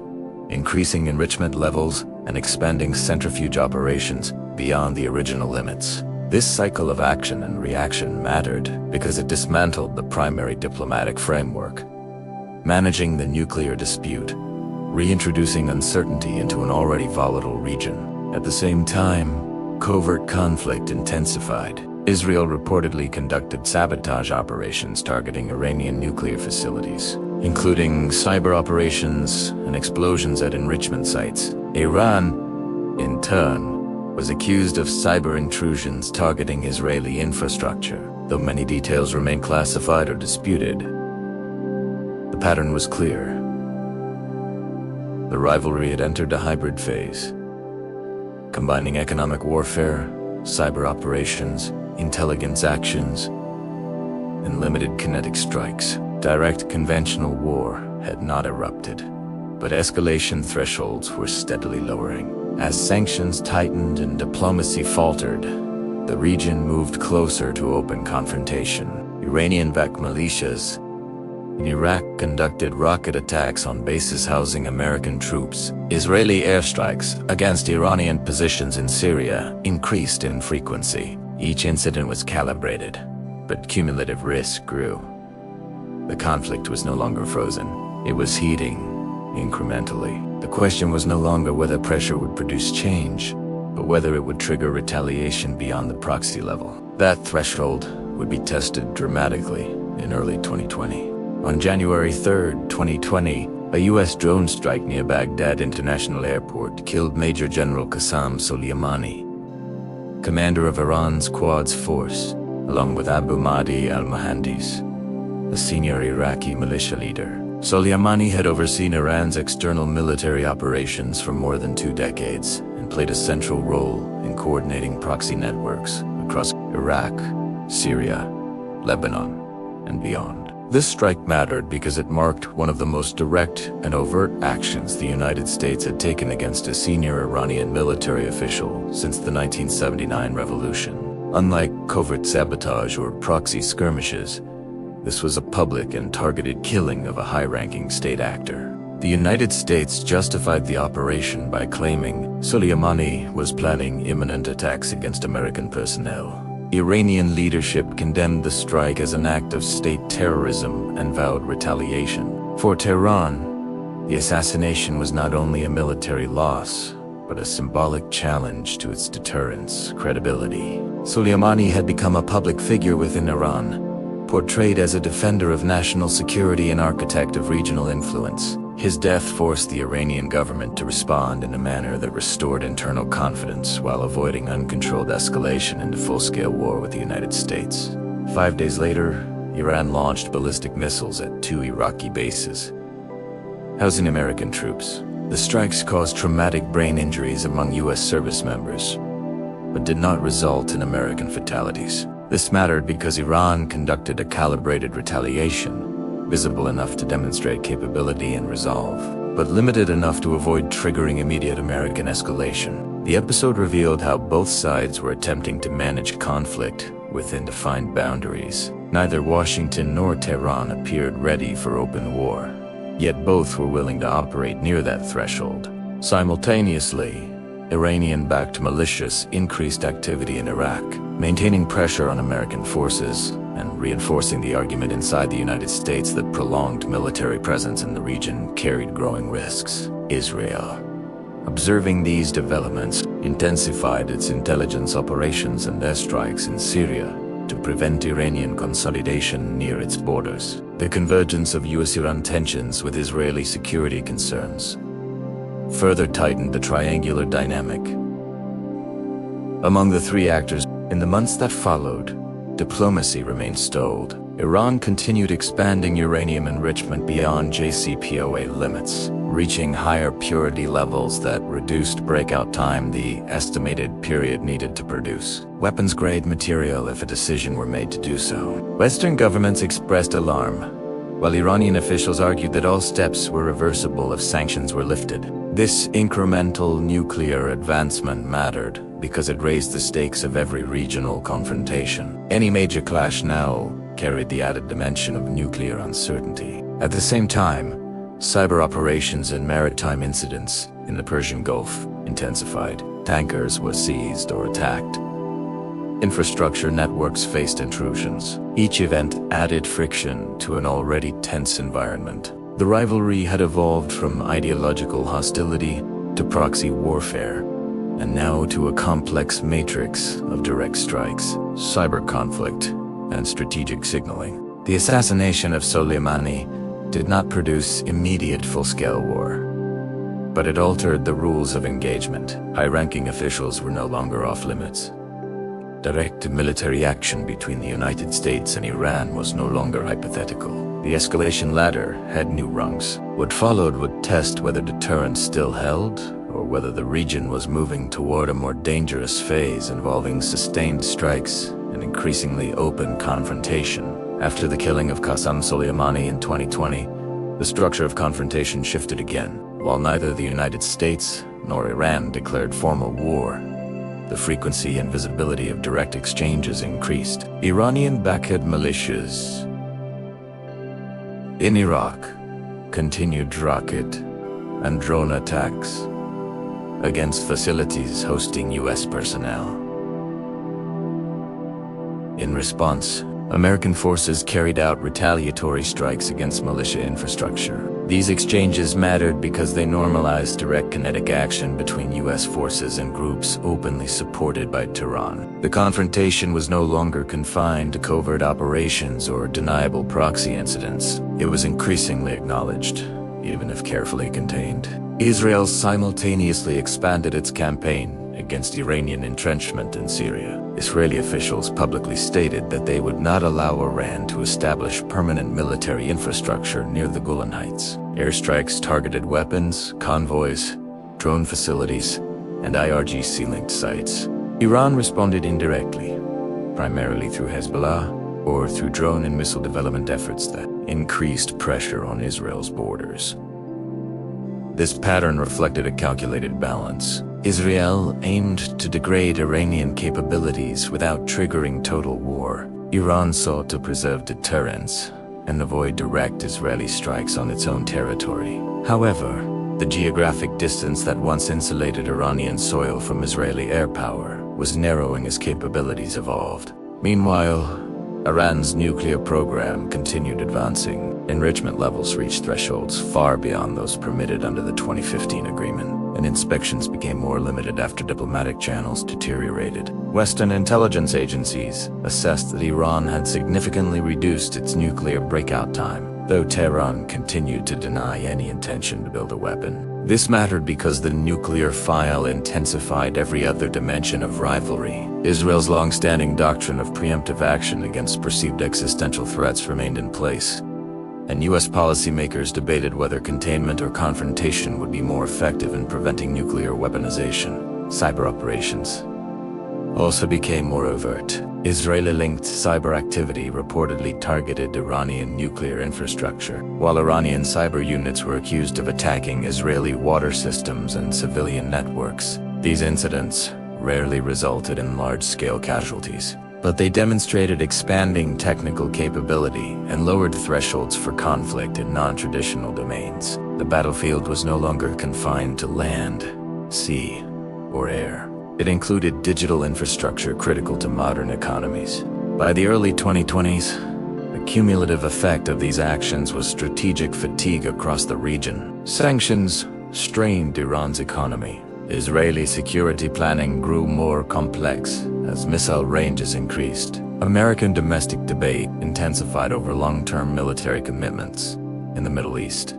increasing enrichment levels and expanding centrifuge operations beyond the original limits. This cycle of action and reaction mattered because it dismantled the primary diplomatic framework, managing the nuclear dispute, reintroducing uncertainty into an already volatile region. At the same time, covert conflict intensified. Israel reportedly conducted sabotage operations targeting Iranian nuclear facilities, including cyber operations and explosions at enrichment sites. Iran, in turn, was accused of cyber intrusions targeting Israeli infrastructure. Though many details remain classified or disputed, the pattern was clear. The rivalry had entered a hybrid phase, combining economic warfare, cyber operations, intelligence actions, and limited kinetic strikes. Direct conventional war had not erupted, but escalation thresholds were steadily lowering. As sanctions tightened and diplomacy faltered, the region moved closer to open confrontation. Iranian-backed militias in Iraq conducted rocket attacks on bases housing American troops. Israeli airstrikes against Iranian positions in Syria increased in frequency. Each incident was calibrated, but cumulative risk grew. The conflict was no longer frozen. It was heating incrementally. The question was no longer whether pressure would produce change, but whether it would trigger retaliation beyond the proxy level. That threshold would be tested dramatically in early 2020. On January 3, 2020, a U.S. drone strike near Baghdad International Airport killed Major General Qassem Soleimani, commander of Iran's Quds Force, along with Abu Mahdi al-Mohandes, a senior Iraqi militia leader. Soleimani had overseen Iran's external military operations for more than 2 decades and played a central role in coordinating proxy networks across Iraq, Syria, Lebanon, and beyond. This strike mattered because it marked one of the most direct and overt actions the United States had taken against a senior Iranian military official since the 1979 revolution. Unlike covert sabotage or proxy skirmishes, this was a public and targeted killing of a high-ranking state actor. The United States justified the operation by claiming Soleimani was planning imminent attacks against American personnel. Iranian leadership condemned the strike as an act of state terrorism and vowed retaliation. For Tehran, the assassination was not only a military loss, but a symbolic challenge to its deterrence credibility. Soleimani had become a public figure within Iran, portrayed as a defender of national security and architect of regional influence. His death forced the Iranian government to respond in a manner that restored internal confidence while avoiding uncontrolled escalation into full-scale war with the United States. 5 days later, Iran launched ballistic missiles at 2 Iraqi bases, housing American troops. The strikes caused traumatic brain injuries among U.S. service members, but did not result in American fatalities. This mattered because Iran conducted a calibrated retaliation, visible enough to demonstrate capability and resolve, but limited enough to avoid triggering immediate American escalation. The episode revealed how both sides were attempting to manage conflict within defined boundaries. Neither Washington nor Tehran appeared ready for open war, yet both were willing to operate near that threshold. Simultaneously, Iranian-backed militias increased activity in Iraq, maintaining pressure on American forces and reinforcing the argument inside the United States that prolonged military presence in the region carried growing risks. Israel, observing these developments, intensified its intelligence operations and airstrikes in Syria to prevent Iranian consolidation near its borders. The convergence of US-Iran tensions with Israeli security concerns further tightened the triangular dynamic. Among the three actors, in the months that followed, diplomacy remained stalled. Iran continued expanding uranium enrichment beyond JCPOA limits, reaching higher purity levels that reduced breakout time, the estimated period needed to produce weapons-grade material if a decision were made to do so. Western governments expressed alarm, while Iranian officials argued that all steps were reversible if sanctions were lifted. This incremental nuclear advancement mattered because it raised the stakes of every regional confrontation. Any major clash now carried the added dimension of nuclear uncertainty. At the same time, cyber operations and maritime incidents in the Persian Gulf intensified. Tankers were seized or attacked. Infrastructure networks faced intrusions. Each event added friction to an already tense environment. The rivalry had evolved from ideological hostility to proxy warfare, and now to a complex matrix of direct strikes, cyber conflict, and strategic signaling. The assassination of Soleimani did not produce immediate full-scale war, but it altered the rules of engagement. High-ranking officials were no longer off-limits. Direct military action between the United States and Iran was no longer hypothetical. The escalation ladder had new rungs. What followed would test whether deterrence still held, or whether the region was moving toward a more dangerous phase involving sustained strikes and increasingly open confrontation. After the killing of Qassem Soleimani in 2020, the structure of confrontation shifted again. While neither the United States nor Iran declared formal war, the frequency and visibility of direct exchanges increased. Iranian-backed militias in Iraq continued rocket and drone attacks against facilities hosting U.S. personnel. In response, American forces carried out retaliatory strikes against militia infrastructure. These exchanges mattered because they normalized direct kinetic action between U.S. forces and groups openly supported by Tehran. The confrontation was no longer confined to covert operations or deniable proxy incidents. It was increasingly acknowledged, even if carefully contained. Israel simultaneously expanded its campaign against Iranian entrenchment in Syria. Israeli officials publicly stated that they would not allow Iran to establish permanent military infrastructure near the Golan Heights. Airstrikes targeted weapons, convoys, drone facilities, and IRGC-linked sites. Iran responded indirectly, primarily through Hezbollah or through drone and missile development efforts that increased pressure on Israel's borders. This pattern reflected a calculated balance. Israel aimed to degrade Iranian capabilities without triggering total war. Iran sought to preserve deterrence and avoid direct Israeli strikes on its own territory. However, the geographic distance that once insulated Iranian soil from Israeli air power was narrowing as capabilities evolved. Meanwhile, Iran's nuclear program continued advancing. Enrichment levels reached thresholds far beyond those permitted under the 2015 agreement, and inspections became more limited after diplomatic channels deteriorated. Western intelligence agencies assessed that Iran had significantly reduced its nuclear breakout time, though Tehran continued to deny any intention to build a weapon. This mattered because the nuclear file intensified every other dimension of rivalry. Israel's long-standing doctrine of preemptive action against perceived existential threats remained in place, and U.S. policymakers debated whether containment or confrontation would be more effective in preventing nuclear weaponization. Cyber operations also became more overt. Israeli-linked cyber activity reportedly targeted Iranian nuclear infrastructure, while Iranian cyber units were accused of attacking Israeli water systems and civilian networks. These incidents rarely resulted in large-scale casualties, but they demonstrated expanding technical capability and lowered thresholds for conflict in non-traditional domains. The battlefield was no longer confined to land, sea, or air. It included digital infrastructure critical to modern economies. By the early 2020s, the cumulative effect of these actions was strategic fatigue across the region. Sanctions strained Iran's economy. Israeli security planning grew more complex as missile ranges increased. American domestic debate intensified over long-term military commitments in the Middle East.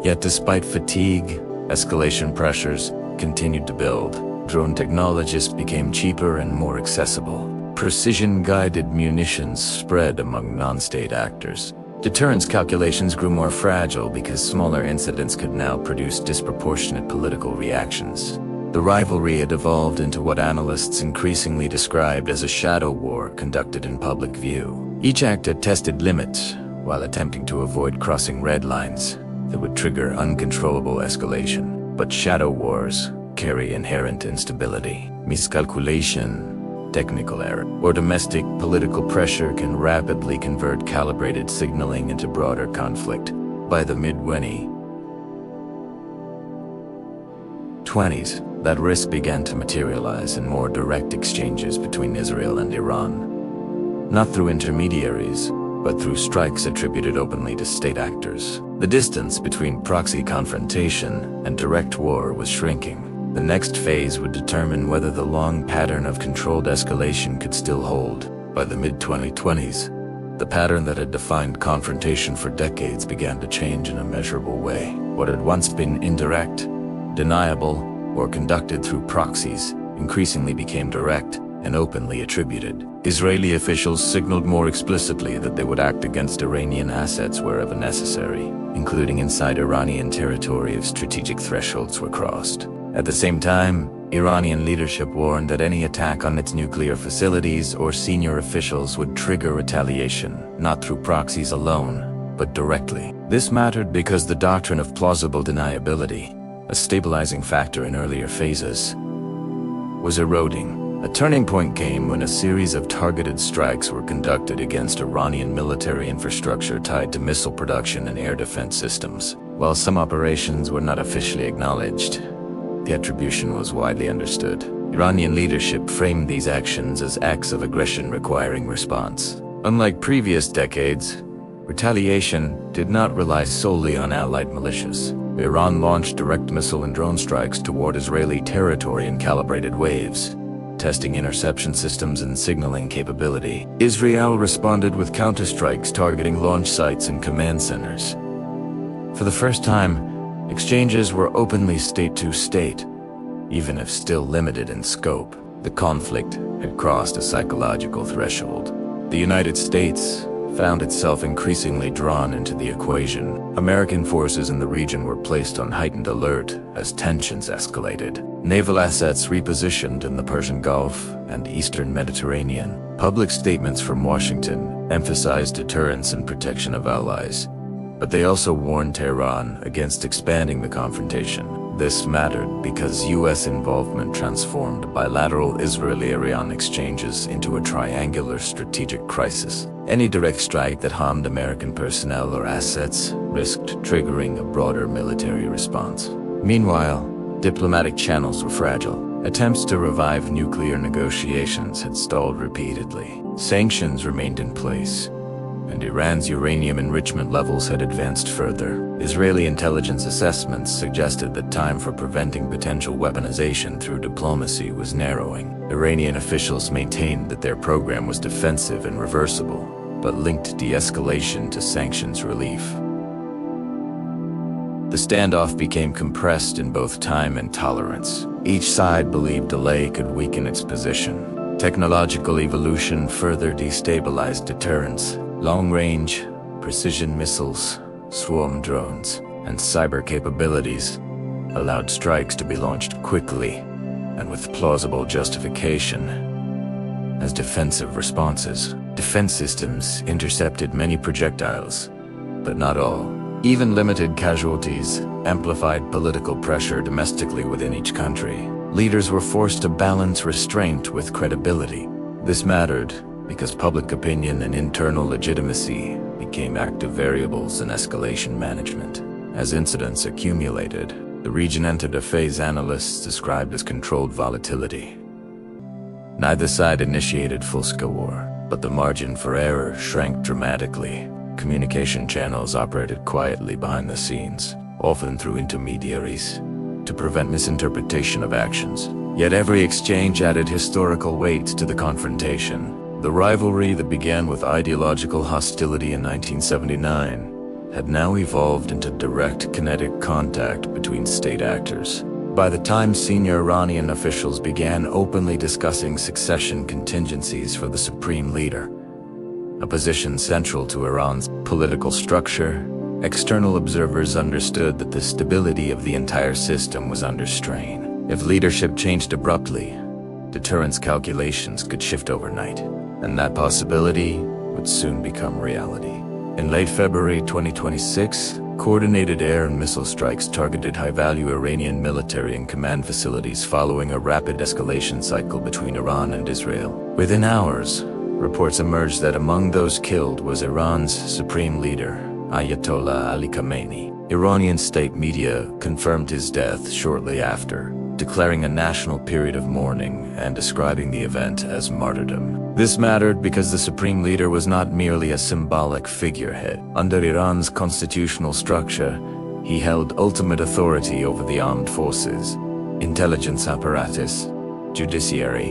Yet despite fatigue escalation pressures continued to build. Drone technologies became cheaper and more accessible. Precision-guided munitions spread among non-state actors. Deterrence calculations grew more fragile because smaller incidents could now produce disproportionate political reactions. The rivalry had evolved into what analysts increasingly described as a shadow war conducted in public view. Each actor tested limits while attempting to avoid crossing red lines that would trigger uncontrollable escalation. But shadow wars carry inherent instability. Miscalculation, technical error, or domestic political pressure can rapidly convert calibrated signaling into broader conflict. By the mid-2020s, that risk began to materialize in more direct exchanges between Israel and Iran. Not through intermediaries, but through strikes attributed openly to state actors. The distance between proxy confrontation and direct war was shrinking. The next phase would determine whether the long pattern of controlled escalation could still hold. By the mid-2020s, the pattern that had defined confrontation for decades began to change in a measurable way. What had once been indirect, deniable, or conducted through proxies increasingly became direct and openly attributed. Israeli officials signaled more explicitly that they would act against Iranian assets wherever necessary, including inside Iranian territory if strategic thresholds were crossed. At the same time, Iranian leadership warned that any attack on its nuclear facilities or senior officials would trigger retaliation, not through proxies alone, but directly. This mattered because the doctrine of plausible deniability, a stabilizing factor in earlier phases, was eroding. A turning point came when a series of targeted strikes were conducted against Iranian military infrastructure tied to missile production and air defense systems. While some operations were not officially acknowledged, the attribution was widely understood. Iranian leadership framed these actions as acts of aggression requiring response. Unlike previous decades, retaliation did not rely solely on allied militias. Iran launched direct missile and drone strikes toward Israeli territory in calibrated waves, testing interception systems and signaling capability. Israel responded with counterstrikes targeting launch sites and command centers. For the first time, exchanges were openly state-to-state, even if still limited in scope. The conflict had crossed a psychological threshold. The United States found itself increasingly drawn into the equation. American forces in the region were placed on heightened alert as tensions escalated. Naval assets repositioned in the Persian Gulf and Eastern Mediterranean. Public statements from Washington emphasized deterrence and protection of allies, but they also warned Tehran against expanding the confrontation. This mattered because U.S. involvement transformed bilateral Israeli-Iran exchanges into a triangular strategic crisis. Any direct strike that harmed American personnel or assets risked triggering a broader military response. Meanwhile, diplomatic channels were fragile. Attempts to revive nuclear negotiations had stalled repeatedly. Sanctions remained in place, and Iran's uranium enrichment levels had advanced further. Israeli intelligence assessments suggested that time for preventing potential weaponization through diplomacy was narrowing. Iranian officials maintained that their program was defensive and reversible, but linked de-escalation to sanctions relief. The standoff became compressed in both time and tolerance. Each side believed delay could weaken its position. Technological evolution further destabilized deterrence. Long-range, precision missiles, swarm drones, and cyber capabilities allowed strikes to be launched quickly and with plausible justification as defensive responses. Defense systems intercepted many projectiles, but not all. Even limited casualties amplified political pressure domestically within each country. Leaders were forced to balance restraint with credibility. This mattered because public opinion and internal legitimacy became active variables in escalation management. As incidents accumulated, the region entered a phase analysts described as controlled volatility. Neither side initiated full-scale war, but the margin for error shrank dramatically. Communication channels operated quietly behind the scenes, often through intermediaries, to prevent misinterpretation of actions. Yet every exchange added historical weight to the confrontation. The rivalry that began with ideological hostility in 1979 had now evolved into direct kinetic contact between state actors. By the time senior Iranian officials began openly discussing succession contingencies for the supreme leader, a position central to Iran's political structure, external observers understood that the stability of the entire system was under strain. If leadership changed abruptly, deterrence calculations could shift overnight, and that possibility would soon become reality. In late February 2026, coordinated air and missile strikes targeted high-value Iranian military and command facilities following a rapid escalation cycle between Iran and Israel. Within hours, reports emerged that among those killed was Iran's supreme leader, Ayatollah Ali Khamenei. Iranian state media confirmed his death shortly after, declaring a national period of mourning and describing the event as martyrdom. This mattered because the supreme leader was not merely a symbolic figurehead. Under Iran's constitutional structure, he held ultimate authority over the armed forces, intelligence apparatus, judiciary,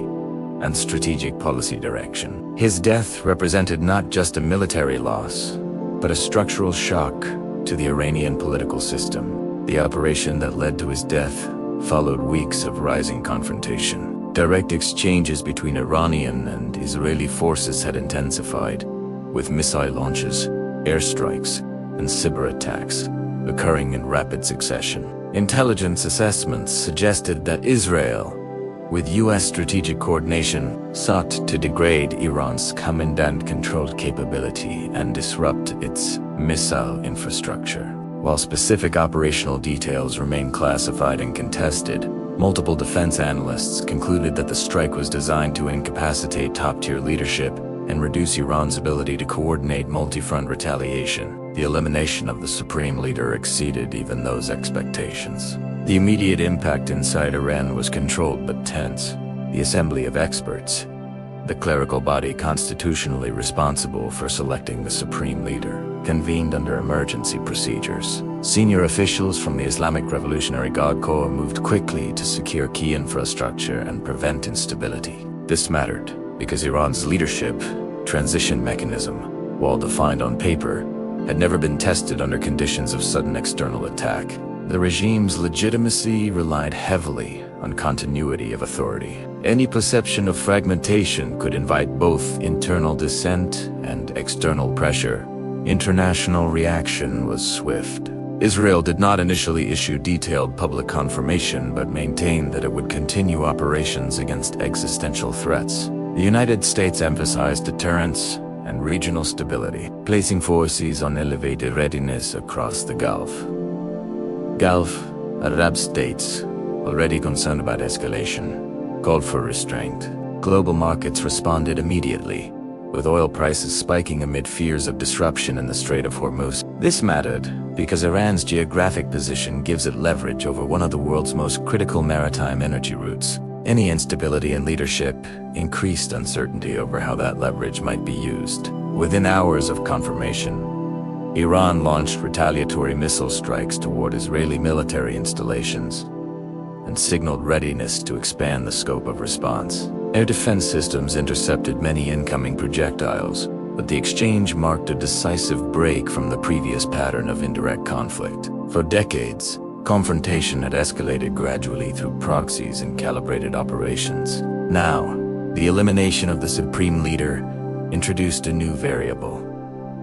and strategic policy direction. His death represented not just a military loss, but a structural shock to the Iranian political system. The operation that led to his death followed weeks of rising confrontation. Direct exchanges between Iranian and Israeli forces had intensified, with missile launches, airstrikes, and cyber attacks occurring in rapid succession. Intelligence assessments suggested that Israel, with U.S. strategic coordination, sought to degrade Iran's command-and-control capability and disrupt its missile infrastructure. While specific operational details remain classified and contested, multiple defense analysts concluded that the strike was designed to incapacitate top-tier leadership and reduce Iran's ability to coordinate multi-front retaliation. The elimination of the supreme leader exceeded even those expectations. The immediate impact inside Iran was controlled but tense. The Assembly of Experts, the clerical body constitutionally responsible for selecting the supreme leader, convened under emergency procedures. Senior officials from the Islamic Revolutionary Guard Corps moved quickly to secure key infrastructure and prevent instability. This mattered because Iran's leadership transition mechanism, while defined on paper, had never been tested under conditions of sudden external attack. The regime's legitimacy relied heavily on continuity of authority. Any perception of fragmentation could invite both internal dissent and external pressure. International reaction was swift. Israel did not initially issue detailed public confirmation but maintained that it would continue operations against existential threats. The United States emphasized deterrence and regional stability, placing forces on elevated readiness across the Gulf Arab states, already concerned about escalation, called for restraint. Global markets responded immediately, with oil prices spiking amid fears of disruption in the Strait of Hormuz. This mattered because Iran's geographic position gives it leverage over one of the world's most critical maritime energy routes. Any instability in leadership increased uncertainty over how that leverage might be used. Within hours of confirmation, Iran launched retaliatory missile strikes toward Israeli military installations and signaled readiness to expand the scope of response. Air defense systems intercepted many incoming projectiles, but the exchange marked a decisive break from the previous pattern of indirect conflict. For decades, confrontation had escalated gradually through proxies and calibrated operations. Now, the elimination of the supreme leader introduced a new variable: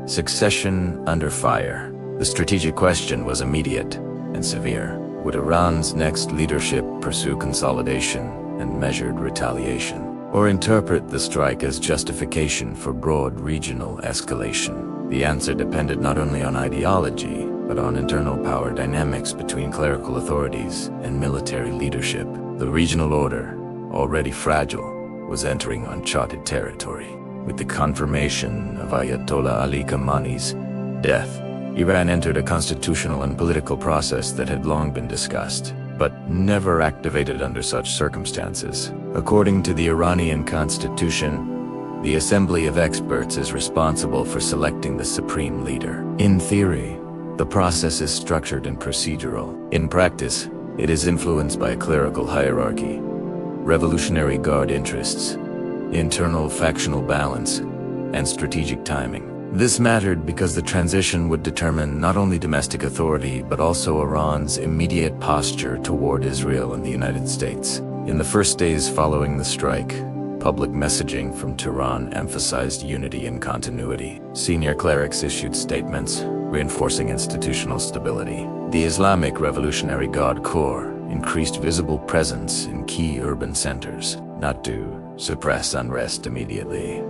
succession under fire. The strategic question was immediate and severe. Would Iran's next leadership pursue consolidation and measured retaliation, or interpret the strike as justification for broad regional escalation? The answer depended not only on ideology, but on internal power dynamics between clerical authorities and military leadership. The regional order, already fragile, was entering uncharted territory. With the confirmation of Ayatollah Ali Khamenei's death, Iran entered a constitutional and political process that had long been discussed, but never activated under such circumstances. According to the Iranian constitution, the Assembly of Experts is responsible for selecting the supreme leader. In theory, the process is structured and procedural. In practice, it is influenced by a clerical hierarchy, Revolutionary Guard interests, internal factional balance, and strategic timing. This mattered because the transition would determine not only domestic authority but also Iran's immediate posture toward Israel and the United States. In the first days following the strike, public messaging from Tehran emphasized unity and continuity. Senior clerics issued statements, reinforcing institutional stability. The Islamic Revolutionary Guard Corps increased visible presence in key urban centers, not to suppress unrest immediately,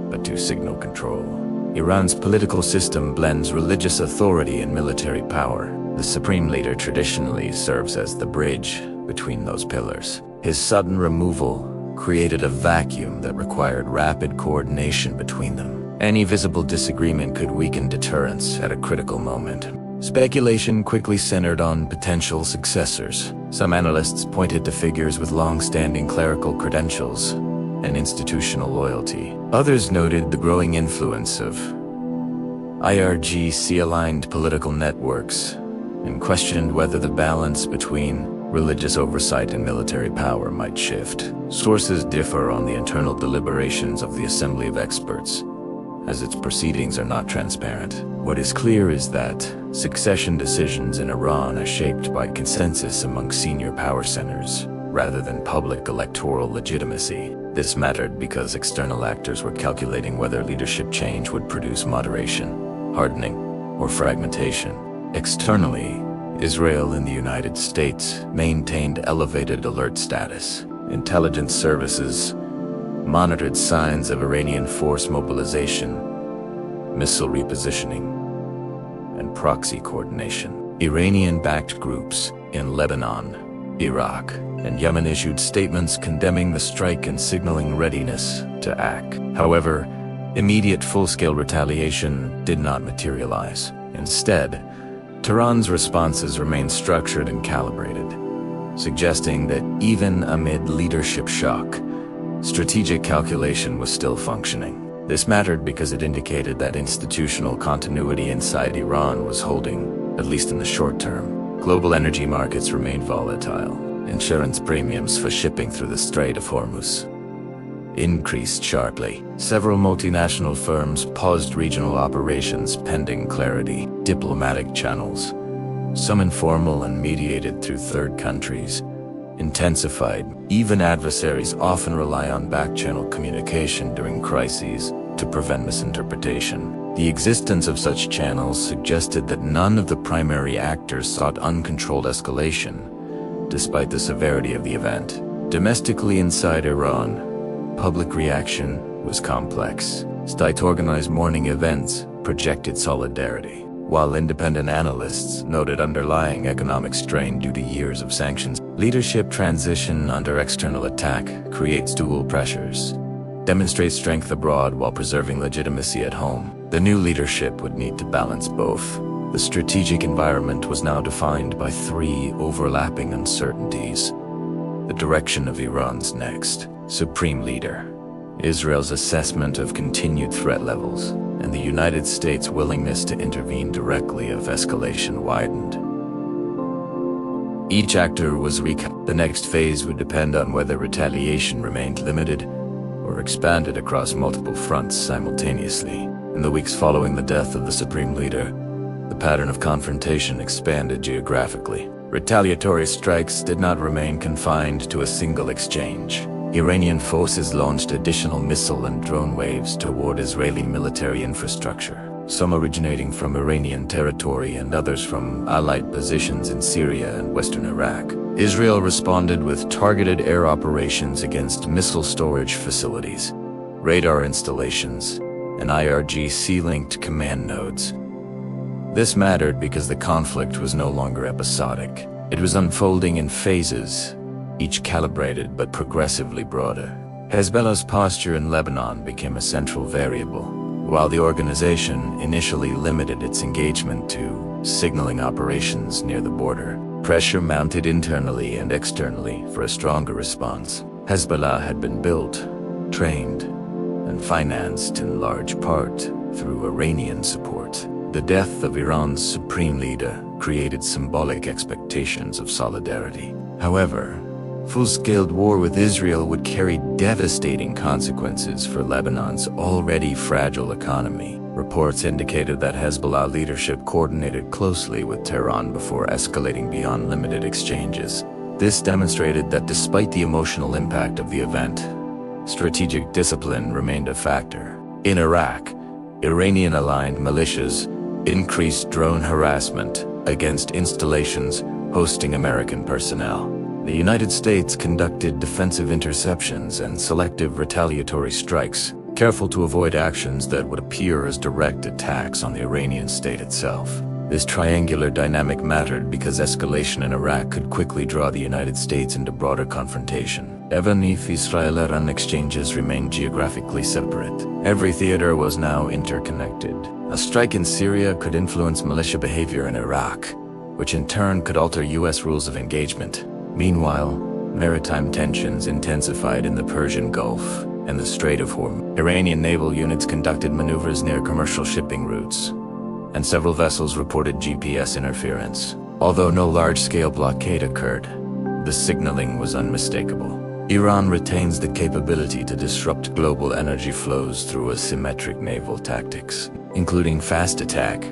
but to signal control. Iran's political system blends religious authority and military power. The supreme leader traditionally serves as the bridge between those pillars. His sudden removal created a vacuum that required rapid coordination between them. Any visible disagreement could weaken deterrence at a critical moment. Speculation quickly centered on potential successors. Some analysts pointed to figures with long-standing clerical credentials and institutional loyalty. Others noted the growing influence of IRGC-aligned political networks and questioned whether the balance between religious oversight and military power might shift. Sources differ on the internal deliberations of the Assembly of Experts, as its proceedings are not transparent. What is clear is that succession decisions in Iran are shaped by consensus among senior power centers, rather than public electoral legitimacy. This mattered because external actors were calculating whether leadership change would produce moderation, hardening, or fragmentation. Externally, Israel and the United States maintained elevated alert status. Intelligence services monitored signs of Iranian force mobilization, missile repositioning, and proxy coordination. Iranian-backed groups in Lebanon, Iraq, and Yemen issued statements condemning the strike and signaling readiness to act. However, immediate full-scale retaliation did not materialize. Instead, Tehran's responses remained structured and calibrated, suggesting that even amid leadership shock, strategic calculation was still functioning. This mattered because it indicated that institutional continuity inside Iran was holding, at least in the short term. Global energy markets remained volatile. Insurance premiums for shipping through the Strait of Hormuz increased sharply. Several multinational firms paused regional operations pending clarity. Diplomatic channels, some informal and mediated through third countries, intensified. Even adversaries often rely on back-channel communication during crises to prevent misinterpretation. The existence of such channels suggested that none of the primary actors sought uncontrolled escalation, despite the severity of the event. Domestically inside Iran, public reaction was complex. State-organized mourning events projected solidarity, while independent analysts noted underlying economic strain due to years of sanctions. Leadership transition under external attack creates dual pressures. Demonstrate strength abroad while preserving legitimacy at home. The new leadership would need to balance both. The strategic environment was now defined by three overlapping uncertainties: the direction of Iran's next supreme leader, Israel's assessment of continued threat levels, and the United States' willingness to intervene directly if escalation widened. Each actor was the next phase would depend on whether retaliation remained limited or expanded across multiple fronts simultaneously. In the weeks following the death of the supreme leader, the pattern of confrontation expanded geographically. Retaliatory strikes did not remain confined to a single exchange. Iranian forces launched additional missile and drone waves toward Israeli military infrastructure, some originating from Iranian territory and others from Allied positions in Syria and western Iraq. Israel responded with targeted air operations against missile storage facilities, radar installations, and IRGC-linked command nodes. This mattered because the conflict was no longer episodic. It was unfolding in phases, each calibrated but progressively broader. Hezbollah's posture in Lebanon became a central variable. While the organization initially limited its engagement to signaling operations near the border, pressure mounted internally and externally for a stronger response. Hezbollah had been built, trained, and financed in large part through Iranian support. The death of Iran's supreme leader created symbolic expectations of solidarity. However, full-scale war with Israel would carry devastating consequences for Lebanon's already fragile economy. reports indicated that Hezbollah leadership coordinated closely with Tehran before escalating beyond limited exchanges. This demonstrated that despite the emotional impact of the event, strategic discipline remained a factor. In Iraq, Iranian-aligned militias increased drone harassment against installations hosting American personnel. The United States conducted defensive interceptions and selective retaliatory strikes, careful to avoid actions that would appear as direct attacks on the Iranian state itself. This triangular dynamic mattered because escalation in Iraq could quickly draw the United States into broader confrontation. Even if Israel-Iran exchanges remained geographically separate, every theater was now interconnected. A strike in Syria could influence militia behavior in Iraq, which in turn could alter U.S. rules of engagement. Meanwhile, maritime tensions intensified in the Persian Gulf and the Strait of Hormuz. Iranian naval units conducted maneuvers near commercial shipping routes, and several vessels reported GPS interference. Although no large-scale blockade occurred, the signaling was unmistakable. Iran retains the capability to disrupt global energy flows through asymmetric naval tactics, including fast attack,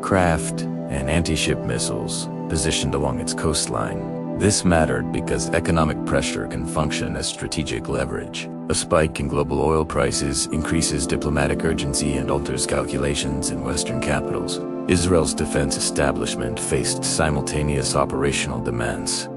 craft, and anti-ship missiles positioned along its coastline. This mattered because economic pressure can function as strategic leverage. A spike in global oil prices increases diplomatic urgency and alters calculations in Western capitals. Israel's defense establishment faced simultaneous operational demands: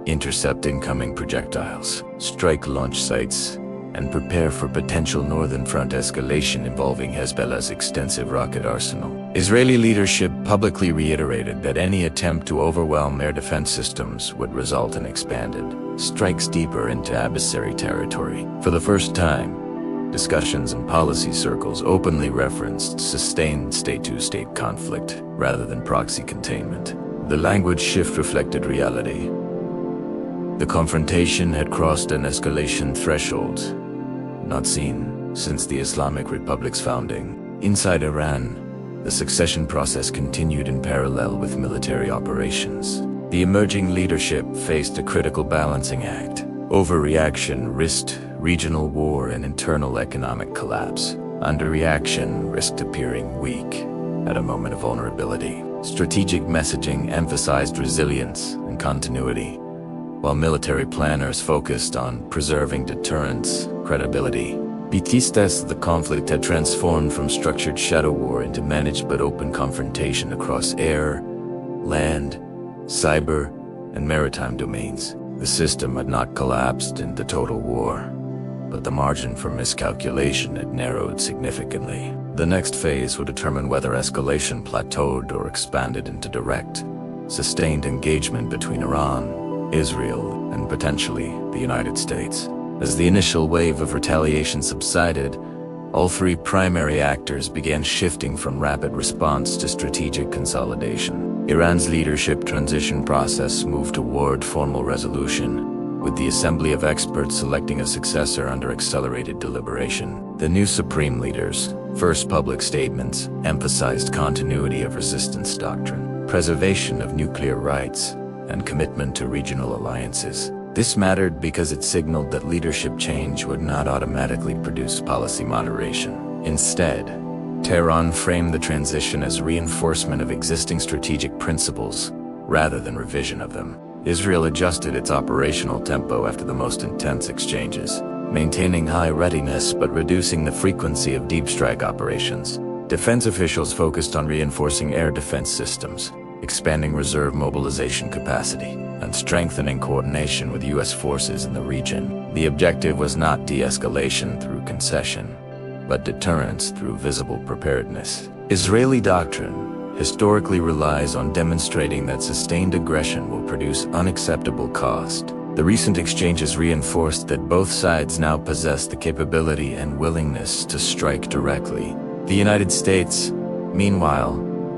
intercept incoming projectiles, strike launch sites, and prepare for potential northern front escalation involving Hezbollah's extensive rocket arsenal. Israeli leadership publicly reiterated that any attempt to overwhelm air defense systems would result in expanded strikes deeper into adversary territory. For the first time, discussions in policy circles openly referenced sustained state-to-state conflict rather than proxy containment. The language shift reflected reality. The confrontation had crossed an escalation threshold, not seen since the Islamic Republic's founding. Inside Iran, the succession process continued in parallel with military operations. The emerging leadership faced a critical balancing act. Overreaction risked regional war and internal economic collapse. Underreaction risked appearing weak at a moment of vulnerability. Strategic messaging emphasized resilience and continuity, while military planners focused on preserving deterrence, credibility. Baptista's the conflict had transformed from structured shadow war into managed but open confrontation across air, land, cyber, and maritime domains. The system had not collapsed into total war, but the margin for miscalculation had narrowed significantly. The next phase would determine whether escalation plateaued or expanded into direct, sustained engagement between Iran, Israel, and potentially the United States. As the initial wave of retaliation subsided, all three primary actors began shifting from rapid response to strategic consolidation. Iran's leadership transition process moved toward formal resolution, with the Assembly of Experts selecting a successor under accelerated deliberation. The new supreme leaders' first public statements emphasized continuity of resistance doctrine, preservation of nuclear rights, and commitment to regional alliances. This mattered because it signaled that leadership change would not automatically produce policy moderation. Instead, Tehran framed the transition as reinforcement of existing strategic principles rather than revision of them. Israel adjusted its operational tempo after the most intense exchanges, maintaining high readiness but reducing the frequency of deep strike operations. Defense officials focused on reinforcing air defense systems, expanding reserve mobilization capacity, and strengthening coordination with U.S. forces in the region. The objective was not de-escalation through concession, but deterrence through visible preparedness. Israeli doctrine historically relies on demonstrating that sustained aggression will produce unacceptable cost. The recent exchanges reinforced that both sides now possess the capability and willingness to strike directly. The United States, meanwhile,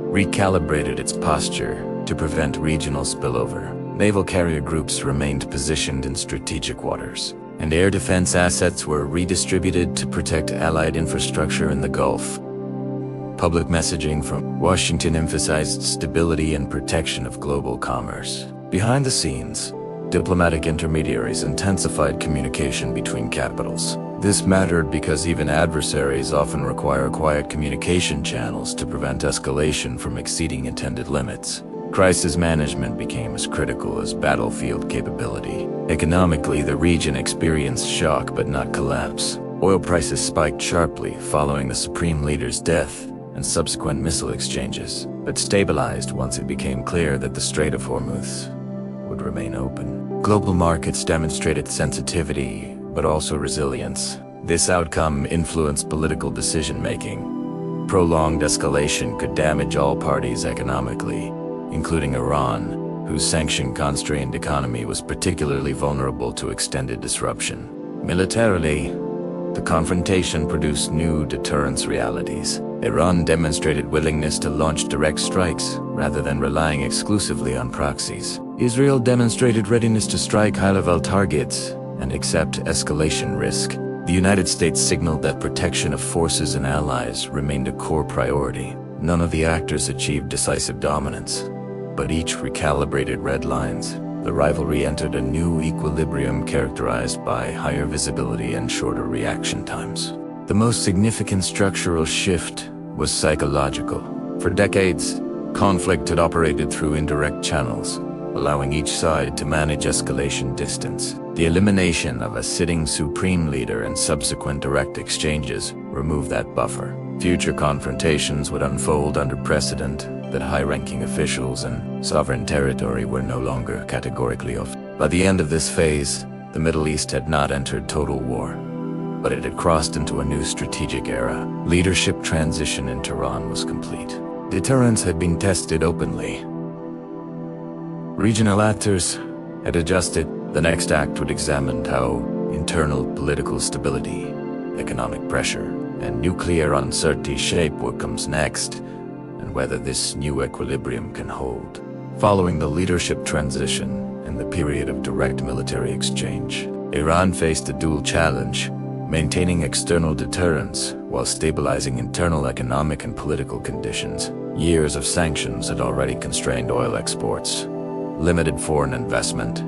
recalibrated its posture to prevent regional spillover. Naval carrier groups remained positioned in strategic waters, and air defense assets were redistributed to protect Allied infrastructure in the Gulf. Public messaging from Washington emphasized stability and protection of global commerce. Behind the scenes, diplomatic intermediaries intensified communication between capitals. This mattered because even adversaries often require quiet communication channels to prevent escalation from exceeding intended limits. Crisis management became as critical as battlefield capability. Economically, the region experienced shock but not collapse. Oil prices spiked sharply following the supreme leader's death and subsequent missile exchanges, but stabilized once it became clear that the Strait of Hormuz would remain open. Global markets demonstrated sensitivity, but also resilience. This outcome influenced political decision-making. Prolonged escalation could damage all parties economically, including Iran, whose sanction-constrained economy was particularly vulnerable to extended disruption. Militarily, the confrontation produced new deterrence realities. Iran demonstrated willingness to launch direct strikes rather than relying exclusively on proxies. Israel demonstrated readiness to strike high-level targets and accept escalation risk. The United States signaled that protection of forces and allies remained a core priority. None of the actors achieved decisive dominance, but each recalibrated red lines. The rivalry entered a new equilibrium characterized by higher visibility and shorter reaction times. The most significant structural shift was psychological. For decades, conflict had operated through indirect channels, allowing each side to manage escalation distance. The elimination of a sitting supreme leader and subsequent direct exchanges removed that buffer. Future confrontations would unfold under precedent that high-ranking officials and sovereign territory were no longer categorically off. By the end of this phase, the Middle East had not entered total war, but it had crossed into a new strategic era. Leadership transition in Tehran was complete. Deterrence had been tested openly. Regional actors had adjusted. The next act would examine how internal political stability, economic pressure, and nuclear uncertainty shape what comes next, and whether this new equilibrium can hold. Following the leadership transition and the period of direct military exchange, Iran faced a dual challenge: maintaining external deterrence while stabilizing internal economic and political conditions. Years of sanctions had already constrained oil exports, limited foreign investment,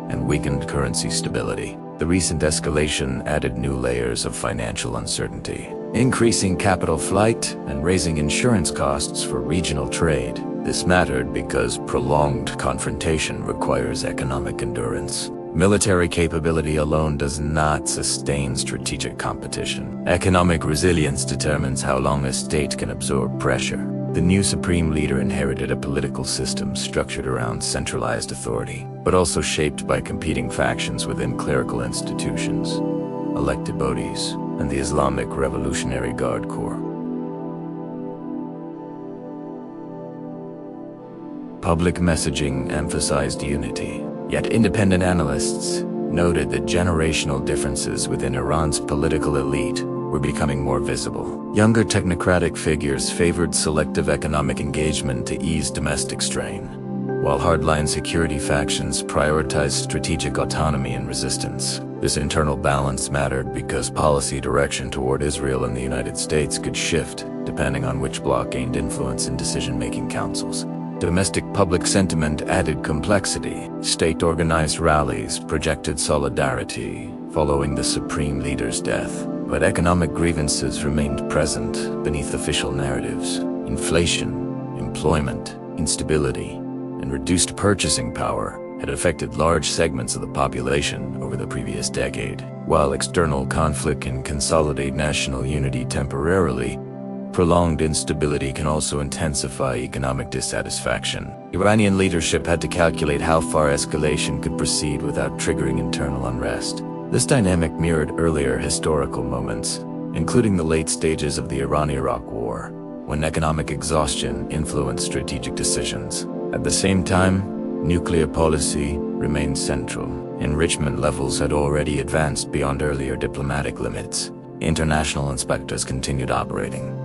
and weakened currency stability. The recent escalation added new layers of financial uncertainty, increasing capital flight and raising insurance costs for regional trade. This mattered because prolonged confrontation requires economic endurance. Military capability alone does not sustain strategic competition. Economic resilience determines how long a state can absorb pressure. The new supreme leader inherited a political system structured around centralized authority, but also shaped by competing factions within clerical institutions, elected bodies, and the Islamic Revolutionary Guard Corps. Public messaging emphasized unity, yet independent analysts noted that generational differences within Iran's political elite were becoming more visible. Younger technocratic figures favored selective economic engagement to ease domestic strain, while hardline security factions prioritized strategic autonomy and resistance. This internal balance mattered because policy direction toward Israel and the United States could shift depending on which bloc gained influence in decision-making councils. Domestic public sentiment added complexity. State-organized rallies projected solidarity following the supreme leader's death, but economic grievances remained present beneath official narratives. Inflation, employment, instability, and reduced purchasing power had affected large segments of the population over the previous decade. While external conflict can consolidate national unity temporarily, prolonged instability can also intensify economic dissatisfaction. Iranian leadership had to calculate how far escalation could proceed without triggering internal unrest. This dynamic mirrored earlier historical moments, including the late stages of the Iran-Iraq War, when economic exhaustion influenced strategic decisions. At the same time, nuclear policy remained central. Enrichment levels had already advanced beyond earlier diplomatic limits. International inspectors continued operating,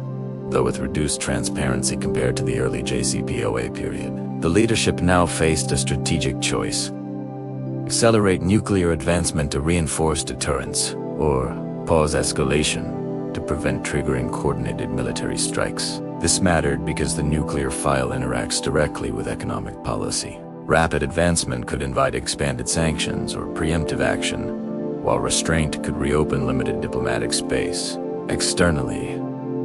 though with reduced transparency compared to the early JCPOA period. The leadership now faced a strategic choice: accelerate nuclear advancement to reinforce deterrence, or pause escalation to prevent triggering coordinated military strikes. This mattered because the nuclear file interacts directly with economic policy. Rapid advancement could invite expanded sanctions or preemptive action, while restraint could reopen limited diplomatic space. Externally,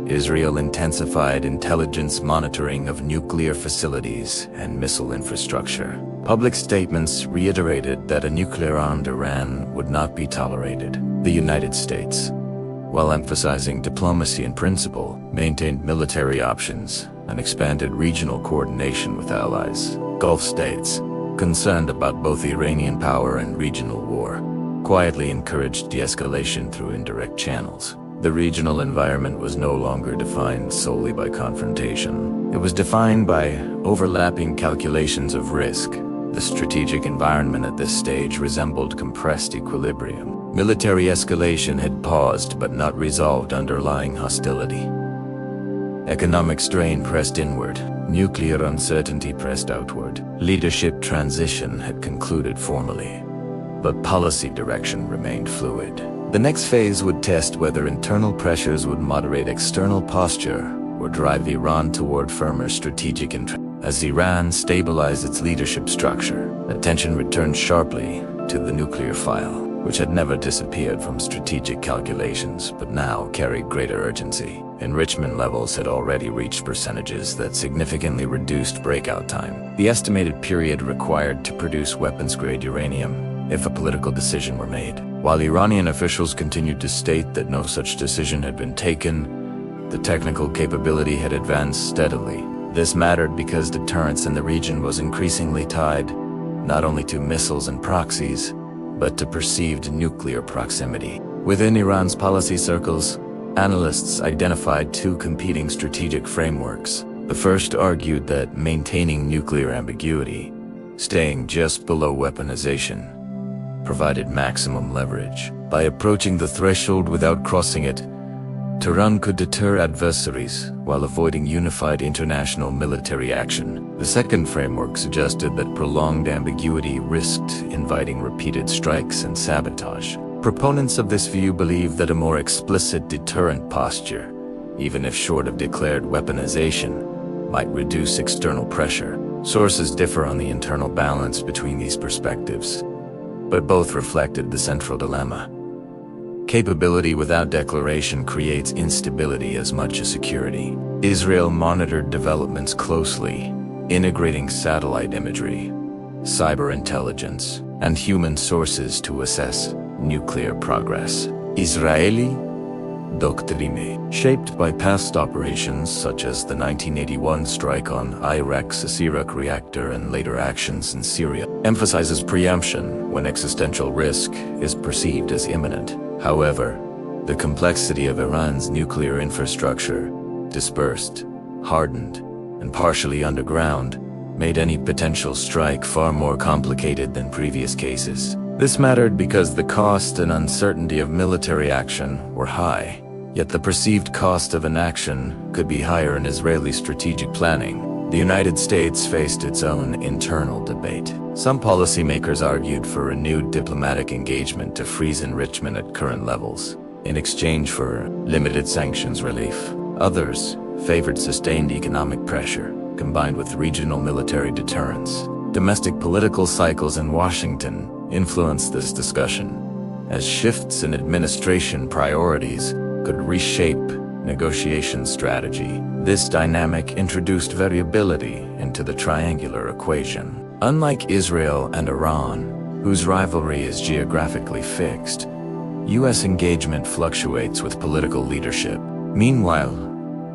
Israel intensified intelligence monitoring of nuclear facilities and missile infrastructure. Public statements reiterated that a nuclear-armed Iran would not be tolerated. The United States, while emphasizing diplomacy in principle, maintained military options and expanded regional coordination with allies. Gulf states, concerned about both Iranian power and regional war, quietly encouraged de-escalation through indirect channels. The regional environment was no longer defined solely by confrontation. It was defined by overlapping calculations of risk. The strategic environment at this stage resembled compressed equilibrium. Military escalation had paused but not resolved underlying hostility. Economic strain pressed inward. Nuclear uncertainty pressed outward. Leadership transition had concluded formally, but policy direction remained fluid. The next phase would test whether internal pressures would moderate external posture or drive Iran toward firmer strategic interest. As Iran stabilized its leadership structure, attention returned sharply to the nuclear file, which had never disappeared from strategic calculations but now carried greater urgency. Enrichment levels had already reached percentages that significantly reduced breakout time. The estimated period required to produce weapons-grade uranium, if a political decision were made. While Iranian officials continued to state that no such decision had been taken, the technical capability had advanced steadily. This mattered because deterrence in the region was increasingly tied not only to missiles and proxies, but to perceived nuclear proximity. Within Iran's policy circles, analysts identified two competing strategic frameworks. The first argued that maintaining nuclear ambiguity, staying just below weaponization, provided maximum leverage. By approaching the threshold without crossing it, Tehran could deter adversaries while avoiding unified international military action. The second framework suggested that prolonged ambiguity risked inviting repeated strikes and sabotage. Proponents of this view believed that a more explicit deterrent posture, even if short of declared weaponization, might reduce external pressure. Sources differ on the internal balance between these perspectives, but both reflected the central dilemma. Capability without declaration creates instability as much as security. Israel monitored developments closely, integrating satellite imagery, cyber intelligence, and human sources to assess nuclear progress. Israeli doctrine, shaped by past operations such as the 1981 strike on Iraq's Asyrak reactor and later actions in Syria, emphasizes preemption when existential risk is perceived as imminent. However, the complexity of Iran's nuclear infrastructure, dispersed, hardened, and partially underground, made any potential strike far more complicated than previous cases. This mattered because the cost and uncertainty of military action were high, yet the perceived cost of inaction could be higher in Israeli strategic planning. The United States faced its own internal debate. Some policymakers argued for renewed diplomatic engagement to freeze enrichment at current levels, in exchange for limited sanctions relief. Others favored sustained economic pressure, combined with regional military deterrence. Domestic political cycles in Washington influenced this discussion, as shifts in administration priorities could reshape negotiation strategy. This dynamic introduced variability into the triangular equation. Unlike Israel and Iran, whose rivalry is geographically fixed, U.S. engagement fluctuates with political leadership. Meanwhile,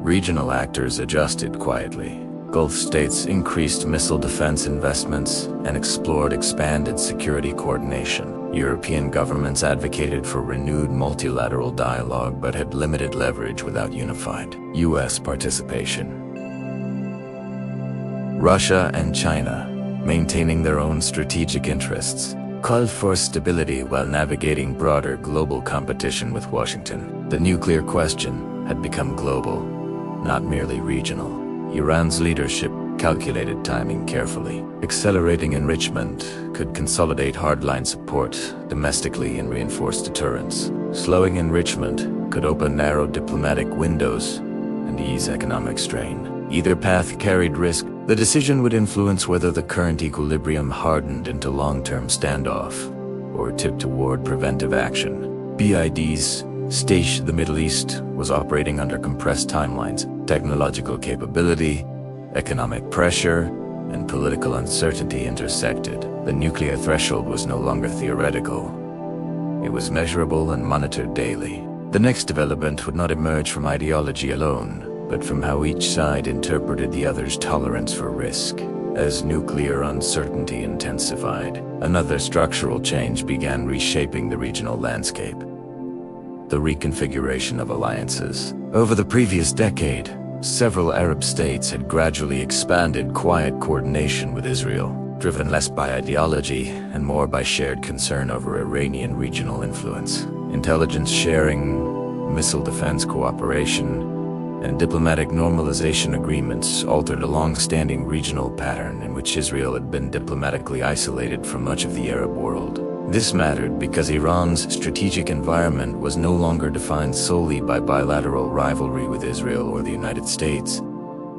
regional actors adjusted quietly. Gulf states increased missile defense investments and explored expanded security coordination. European governments advocated for renewed multilateral dialogue but had limited leverage without unified U.S. participation. Russia and China, maintaining their own strategic interests, called for stability while navigating broader global competition with Washington. The nuclear question had become global, not merely regional. Iran's leadership calculated timing carefully. Accelerating enrichment could consolidate hardline support domestically and reinforce deterrence. Slowing enrichment could open narrow diplomatic windows and ease economic strain. Either path carried risk. The decision would influence whether the current equilibrium hardened into long-term standoff, or tip toward preventive action. The Middle East was operating under compressed timelines. Technological capability, economic pressure, and political uncertainty intersected. The nuclear threshold was no longer theoretical. It was measurable and monitored daily. The next development would not emerge from ideology alone, but from how each side interpreted the other's tolerance for risk. As nuclear uncertainty intensified, another structural change began reshaping the regional landscape. The reconfiguration of alliances. Over the previous decade, several Arab states had gradually expanded quiet coordination with Israel, driven less by ideology and more by shared concern over Iranian regional influence. Intelligence sharing, missile defense cooperation, and diplomatic normalization agreements altered a long-standing regional pattern in which Israel had been diplomatically isolated from much of the Arab world. This mattered because Iran's strategic environment was no longer defined solely by bilateral rivalry with Israel or the United States,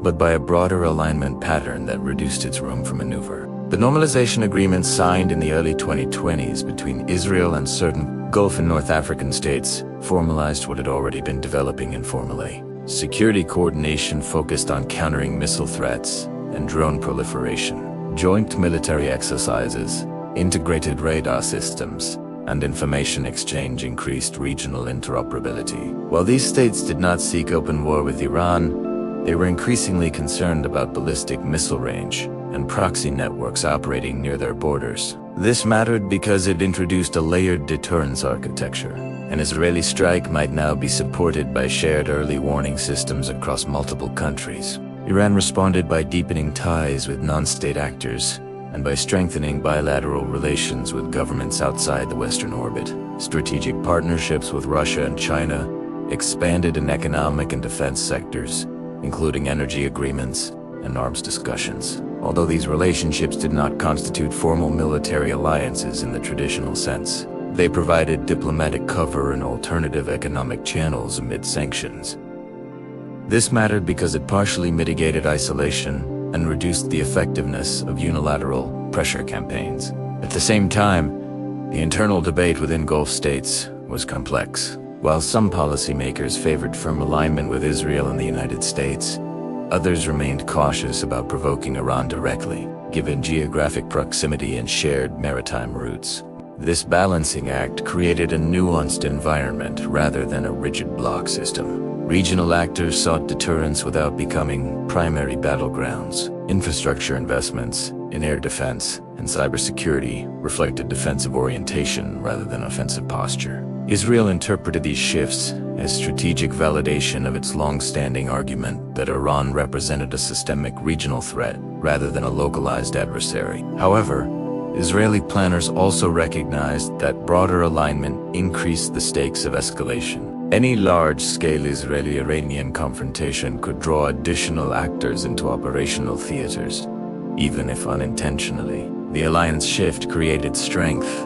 but by a broader alignment pattern that reduced its room for maneuver. The normalization agreements signed in the early 2020s between Israel and certain Gulf and North African states formalized what had already been developing informally. Security coordination focused on countering missile threats and drone proliferation. Joint military exercises, integrated radar systems, and information exchange increased regional interoperability. While these states did not seek open war with Iran, they were increasingly concerned about ballistic missile range and proxy networks operating near their borders. This mattered because it introduced a layered deterrence architecture. An Israeli strike might now be supported by shared early warning systems across multiple countries. Iran responded by deepening ties with non-state actors and by strengthening bilateral relations with governments outside the Western orbit. Strategic partnerships with Russia and China expanded in economic and defense sectors, including energy agreements and arms discussions. Although these relationships did not constitute formal military alliances in the traditional sense, they provided diplomatic cover and alternative economic channels amid sanctions. This mattered because it partially mitigated isolation and reduced the effectiveness of unilateral pressure campaigns. At the same time, the internal debate within Gulf states was complex. While some policymakers favored firm alignment with Israel and the United States, others remained cautious about provoking Iran directly, given geographic proximity and shared maritime routes. This balancing act created a nuanced environment rather than a rigid block system. Regional actors sought deterrence without becoming primary battlegrounds. Infrastructure investments in air defense and cybersecurity reflected defensive orientation rather than offensive posture. Israel interpreted these shifts as strategic validation of its long-standing argument that Iran represented a systemic regional threat rather than a localized adversary. However, Israeli planners also recognized that broader alignment increased the stakes of escalation. Any large-scale Israeli-Iranian confrontation could draw additional actors into operational theaters, even if unintentionally. The alliance shift created strength,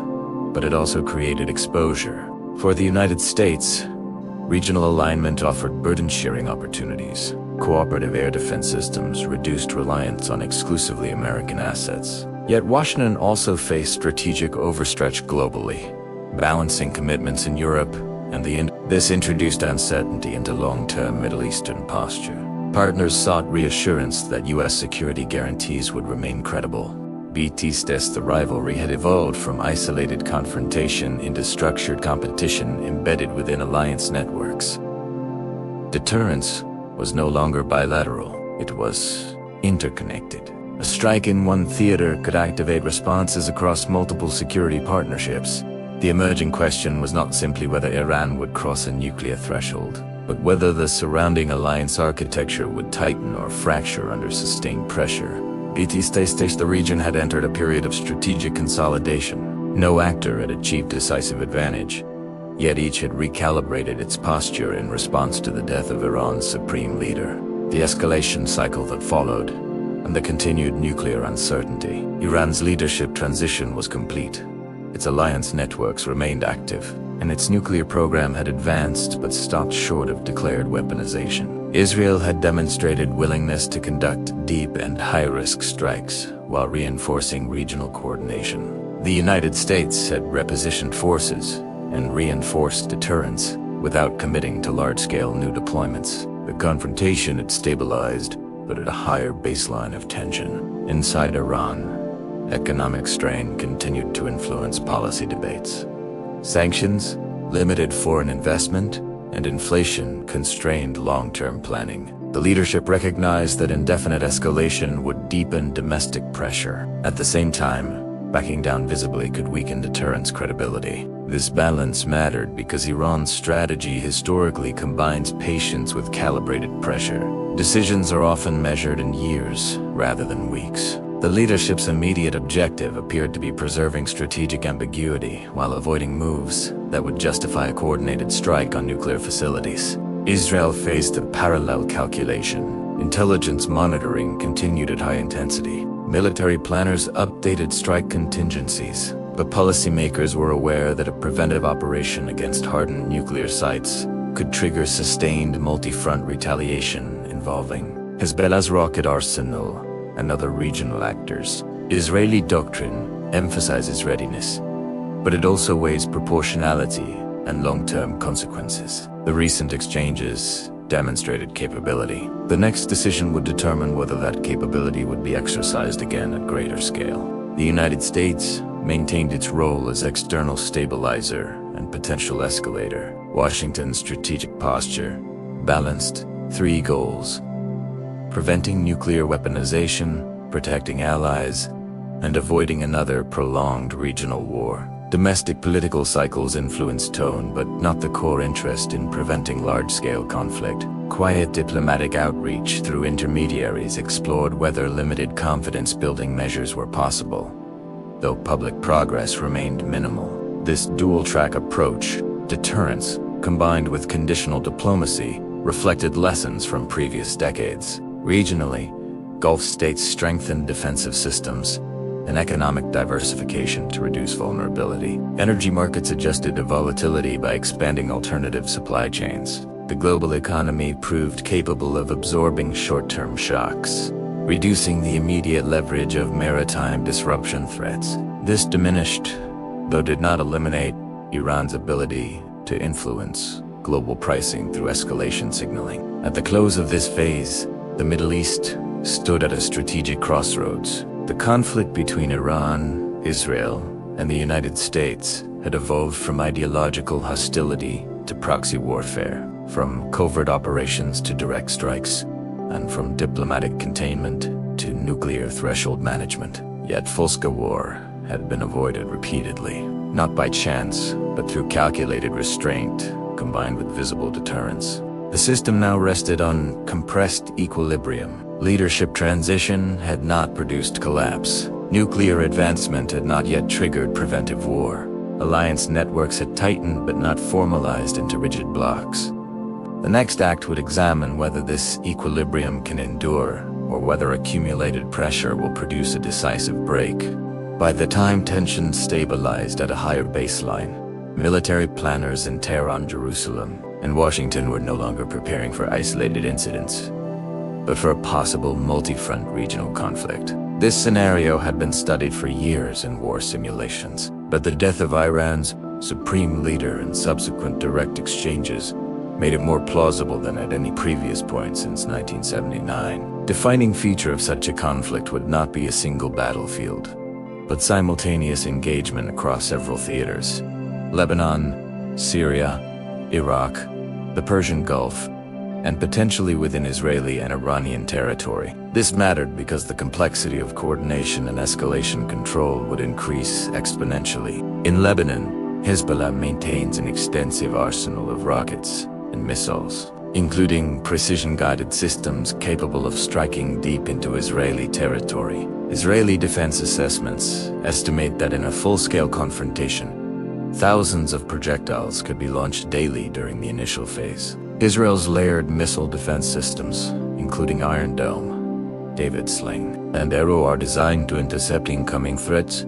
but it also created exposure. For the United States, regional alignment offered burden-sharing opportunities. Cooperative air defense systems reduced reliance on exclusively American assets. Yet Washington also faced strategic overstretch globally, balancing commitments in Europe and this introduced uncertainty into long-term Middle Eastern posture. Partners sought reassurance that U.S. security guarantees would remain credible. The rivalry had evolved from isolated confrontation into structured competition embedded within alliance networks. Deterrence was no longer bilateral, it was interconnected. A strike in one theater could activate responses across multiple security partnerships. The emerging question was not simply whether Iran would cross a nuclear threshold, but whether the surrounding alliance architecture would tighten or fracture under sustained pressure. The region had entered a period of strategic consolidation. No actor had achieved decisive advantage, yet each had recalibrated its posture in response to the death of Iran's supreme leader. The escalation cycle that followed, and the continued nuclear uncertainty. Iran's leadership transition was complete. Its alliance networks remained active, and its nuclear program had advanced but stopped short of declared weaponization. Israel had demonstrated willingness to conduct deep and high-risk strikes while reinforcing regional coordination. The United States had repositioned forces and reinforced deterrence without committing to large-scale new deployments. The confrontation had stabilized, but at a higher baseline of tension. Inside Iran, economic strain continued to influence policy debates. Sanctions limited foreign investment, and inflation constrained long-term planning. The leadership recognized that indefinite escalation would deepen domestic pressure. At the same time, backing down visibly could weaken deterrence credibility. This balance mattered because Iran's strategy historically combines patience with calibrated pressure. Decisions are often measured in years rather than weeks. The leadership's immediate objective appeared to be preserving strategic ambiguity while avoiding moves that would justify a coordinated strike on nuclear facilities. Israel faced a parallel calculation. Intelligence monitoring continued at high intensity. Military planners updated strike contingencies, but policymakers were aware that a preventive operation against hardened nuclear sites could trigger sustained multi-front retaliation involving Hezbollah's rocket arsenal and other regional actors. Israeli doctrine emphasizes readiness, but it also weighs proportionality and long-term consequences. The recent exchanges demonstrated capability. The next decision would determine whether that capability would be exercised again at greater scale. The United States maintained its role as external stabilizer and potential escalator. Washington's strategic posture balanced three goals: preventing nuclear weaponization, protecting allies, and avoiding another prolonged regional war. Domestic political cycles influenced tone, but not the core interest in preventing large-scale conflict. Quiet diplomatic outreach through intermediaries explored whether limited confidence-building measures were possible, though public progress remained minimal. This dual-track approach, deterrence, combined with conditional diplomacy, reflected lessons from previous decades. Regionally, Gulf states strengthened defensive systems and economic diversification to reduce vulnerability. Energy markets adjusted to volatility by expanding alternative supply chains. The global economy proved capable of absorbing short-term shocks, reducing the immediate leverage of maritime disruption threats. This diminished, though did not eliminate, Iran's ability to influence global pricing through escalation signaling. At the close of this phase, the Middle East stood at a strategic crossroads. The conflict between Iran, Israel, and the United States had evolved from ideological hostility to proxy warfare, from covert operations to direct strikes, and from diplomatic containment to nuclear threshold management. Yet full-scale war had been avoided repeatedly, not by chance, but through calculated restraint combined with visible deterrence. The system now rested on compressed equilibrium. Leadership transition had not produced collapse. Nuclear advancement had not yet triggered preventive war. Alliance networks had tightened but not formalized into rigid blocks. The next act would examine whether this equilibrium can endure, or whether accumulated pressure will produce a decisive break. By the time tensions stabilized at a higher baseline, military planners in Tehran, Jerusalem, and Washington were no longer preparing for isolated incidents, but for a possible multi-front regional conflict. This scenario had been studied for years in war simulations, but the death of Iran's supreme leader and subsequent direct exchanges made it more plausible than at any previous point since 1979. Defining feature of such a conflict would not be a single battlefield, but simultaneous engagement across several theaters: Lebanon, Syria, Iraq, the Persian Gulf, and potentially within Israeli and Iranian territory. This mattered because the complexity of coordination and escalation control would increase exponentially. In Lebanon, Hezbollah maintains an extensive arsenal of rockets and missiles, including precision-guided systems capable of striking deep into Israeli territory. Israeli defense assessments estimate that in a full-scale confrontation, thousands of projectiles could be launched daily during the initial phase. Israel's layered missile defense systems, including Iron Dome, David Sling, and Arrow, are designed to intercept incoming threats,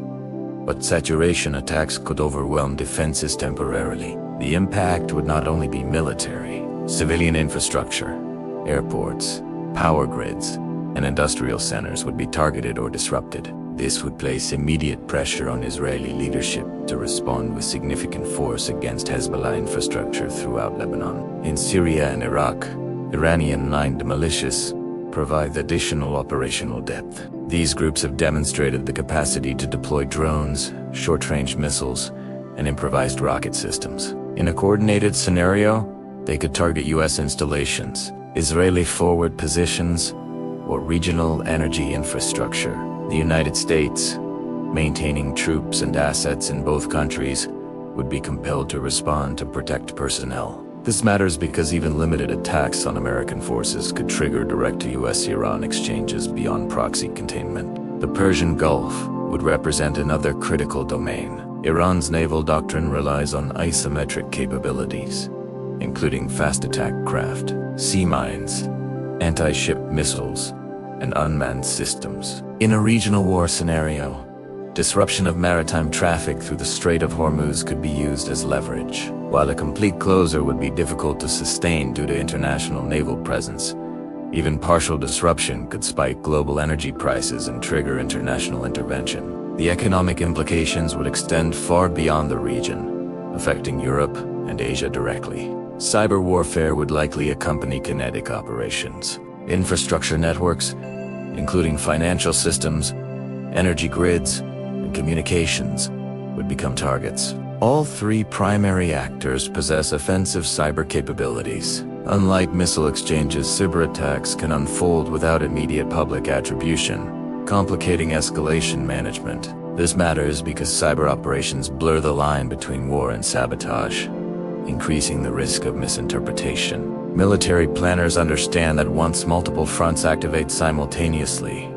but saturation attacks could overwhelm defenses temporarily. The impact would not only be military. Civilian infrastructure, airports, power grids, and industrial centers would be targeted or disrupted. This would place immediate pressure on Israeli leadership to respond with significant force against Hezbollah infrastructure throughout Lebanon. In Syria and Iraq, Iranian-aligned militias provide additional operational depth. These groups have demonstrated the capacity to deploy drones, short-range missiles, and improvised rocket systems. In a coordinated scenario, they could target U.S. installations, Israeli forward positions, or regional energy infrastructure. The United States, maintaining troops and assets in both countries, would be compelled to respond to protect personnel. This matters because even limited attacks on American forces could trigger direct US-Iran exchanges beyond proxy containment. The Persian Gulf would represent another critical domain. Iran's naval doctrine relies on isometric capabilities, including fast attack craft, sea mines, anti-ship missiles, and unmanned systems. In a regional war scenario, disruption of maritime traffic through the Strait of Hormuz could be used as leverage. While a complete closure would be difficult to sustain due to international naval presence, even partial disruption could spike global energy prices and trigger international intervention. The economic implications would extend far beyond the region, affecting Europe and Asia directly. Cyber warfare would likely accompany kinetic operations. Infrastructure networks, including financial systems, energy grids, and communications, would become targets. All three primary actors possess offensive cyber capabilities. Unlike missile exchanges, cyber attacks can unfold without immediate public attribution, complicating escalation management. This matters because cyber operations blur the line between war and sabotage, increasing the risk of misinterpretation. Military planners understand that once multiple fronts activate simultaneously,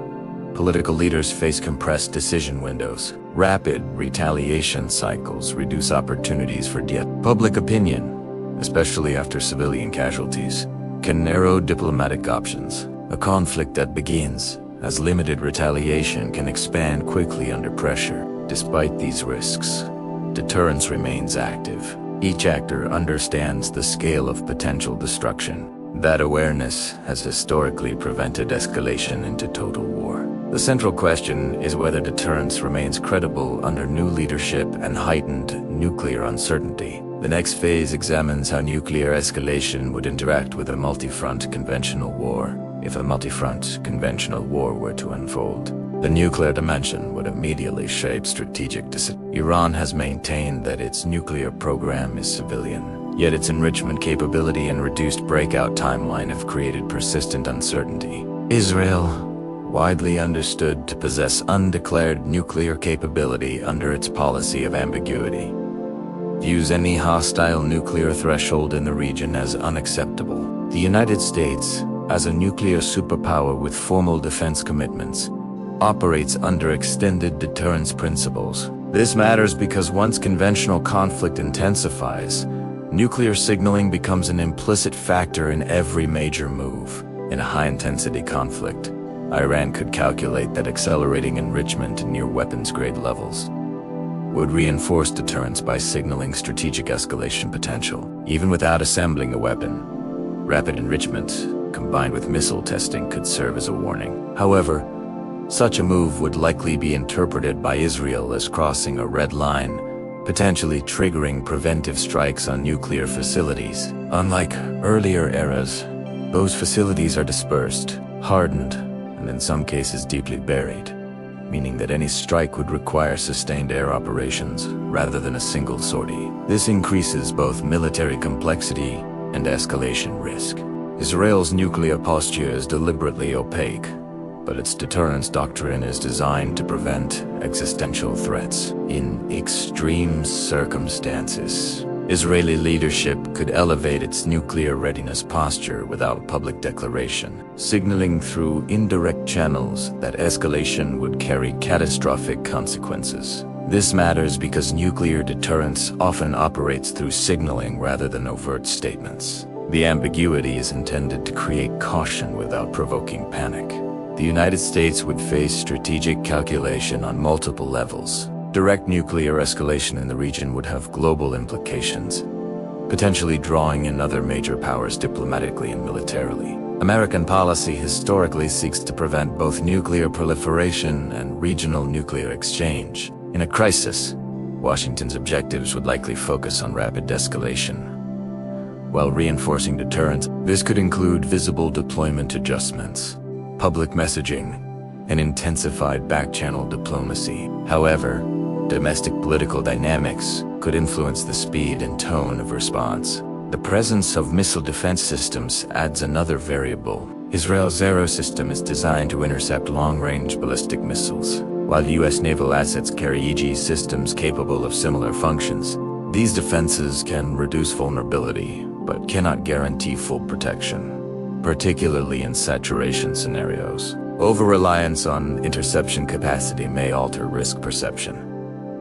political leaders face compressed decision windows. Rapid retaliation cycles reduce opportunities for public opinion, especially after civilian casualties, can narrow diplomatic options. A conflict that begins as limited retaliation can expand quickly under pressure. Despite these risks, deterrence remains active. Each actor understands the scale of potential destruction. That awareness has historically prevented escalation into total war. The central question is whether deterrence remains credible under new leadership and heightened nuclear uncertainty. The next phase examines how nuclear escalation would interact with a multi-front conventional war. If a multi-front conventional war were to unfold, the nuclear dimension would immediately shape strategic decisions. Iran has maintained that its nuclear program is civilian, yet its enrichment capability and reduced breakout timeline have created persistent uncertainty. Israel, widely understood to possess undeclared nuclear capability under its policy of ambiguity, views any hostile nuclear threshold in the region as unacceptable. The United States, as a nuclear superpower with formal defense commitments, operates under extended deterrence principles. This matters because once conventional conflict intensifies, nuclear signaling becomes an implicit factor in every major move. In a high-intensity conflict, Iran could calculate that accelerating enrichment to near weapons-grade levels would reinforce deterrence by signaling strategic escalation potential. Even without assembling a weapon, rapid enrichment, combined with missile testing, could serve as a warning. However, such a move would likely be interpreted by Israel as crossing a red line, potentially triggering preventive strikes on nuclear facilities. Unlike earlier eras, those facilities are dispersed, hardened, and in some cases deeply buried, meaning that any strike would require sustained air operations rather than a single sortie. This increases both military complexity and escalation risk. Israel's nuclear posture is deliberately opaque, but its deterrence doctrine is designed to prevent existential threats. In extreme circumstances, Israeli leadership could elevate its nuclear readiness posture without public declaration, signaling through indirect channels that escalation would carry catastrophic consequences. This matters because nuclear deterrence often operates through signaling rather than overt statements. The ambiguity is intended to create caution without provoking panic. The United States would face strategic calculation on multiple levels. Direct nuclear escalation in the region would have global implications, potentially drawing in other major powers diplomatically and militarily. American policy historically seeks to prevent both nuclear proliferation and regional nuclear exchange. In a crisis, Washington's objectives would likely focus on rapid escalation. While reinforcing deterrence, this could include visible deployment adjustments, public messaging, and intensified back-channel diplomacy. However, domestic political dynamics could influence the speed and tone of response. The presence of missile defense systems adds another variable. Israel's Arrow system is designed to intercept long-range ballistic missiles, while U.S. naval assets carry Aegis systems capable of similar functions. These defenses can reduce vulnerability, but cannot guarantee full protection, particularly in saturation scenarios. Over-reliance on interception capacity may alter risk perception,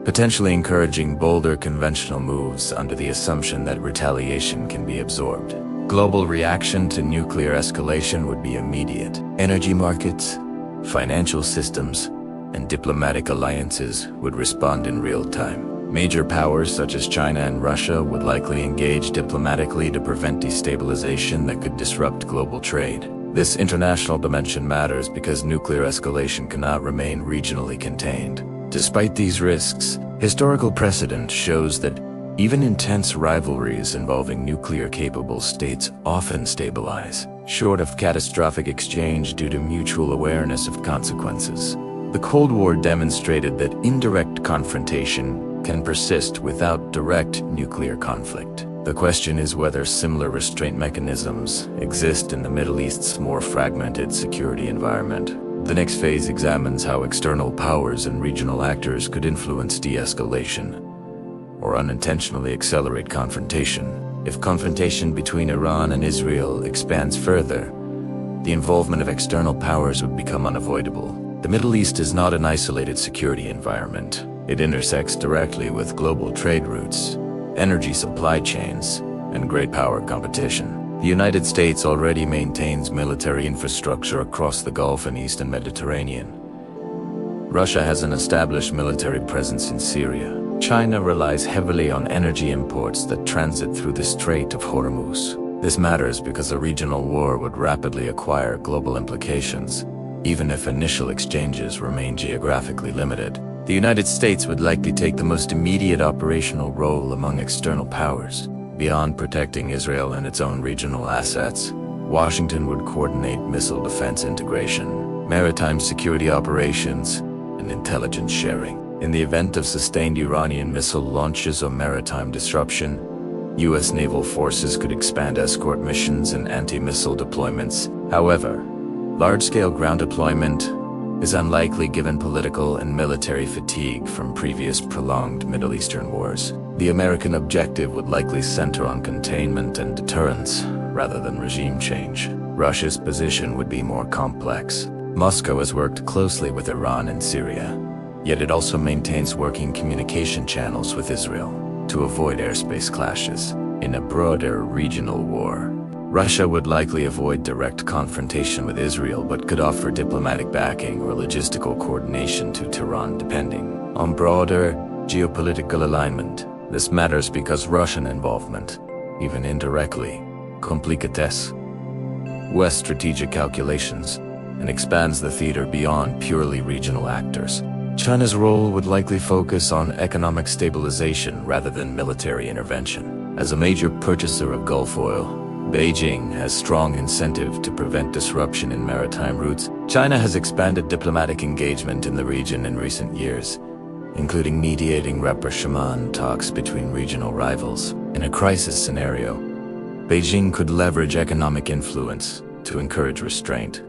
potentially encouraging bolder conventional moves under the assumption that retaliation can be absorbed. Global reaction to nuclear escalation would be immediate. Energy markets, financial systems, and diplomatic alliances would respond in real time. Major powers such as China and Russia would likely engage diplomatically to prevent destabilization that could disrupt global trade. This international dimension matters because nuclear escalation cannot remain regionally contained. Despite these risks, historical precedent shows that even intense rivalries involving nuclear-capable states often stabilize, short of catastrophic exchange due to mutual awareness of consequences. The Cold War demonstrated that indirect confrontation can persist without direct nuclear conflict. The question is whether similar restraint mechanisms exist in the Middle East's more fragmented security environment. The next phase examines how external powers and regional actors could influence de-escalation or unintentionally accelerate confrontation. If confrontation between Iran and Israel expands further, the involvement of external powers would become unavoidable. The Middle East is not an isolated security environment. It intersects directly with global trade routes, energy supply chains, and great power competition. The United States already maintains military infrastructure across the Gulf and Eastern Mediterranean. Russia has an established military presence in Syria. China relies heavily on energy imports that transit through the Strait of Hormuz. This matters because a regional war would rapidly acquire global implications, even if initial exchanges remain geographically limited. The United States would likely take the most immediate operational role among external powers. Beyond protecting Israel and its own regional assets, Washington would coordinate missile defense integration, maritime security operations, and intelligence sharing. In the event of sustained Iranian missile launches or maritime disruption, U.S. naval forces could expand escort missions and anti-missile deployments. However, large-scale ground deployment is unlikely given political and military fatigue from previous prolonged Middle Eastern wars. The American objective would likely center on containment and deterrence rather than regime change. Russia's position would be more complex. Moscow has worked closely with Iran and Syria, yet it also maintains working communication channels with Israel to avoid airspace clashes. In a broader regional war, Russia would likely avoid direct confrontation with Israel but could offer diplomatic backing or logistical coordination to Tehran depending on broader geopolitical alignment. This matters because Russian involvement, even indirectly, complicates West strategic calculations and expands the theater beyond purely regional actors. China's role would likely focus on economic stabilization rather than military intervention. As a major purchaser of Gulf oil, Beijing has strong incentive to prevent disruption in maritime routes. China has expanded diplomatic engagement in the region in recent years, including mediating rapprochement talks between regional rivals. In a crisis scenario, Beijing could leverage economic influence to encourage restraint,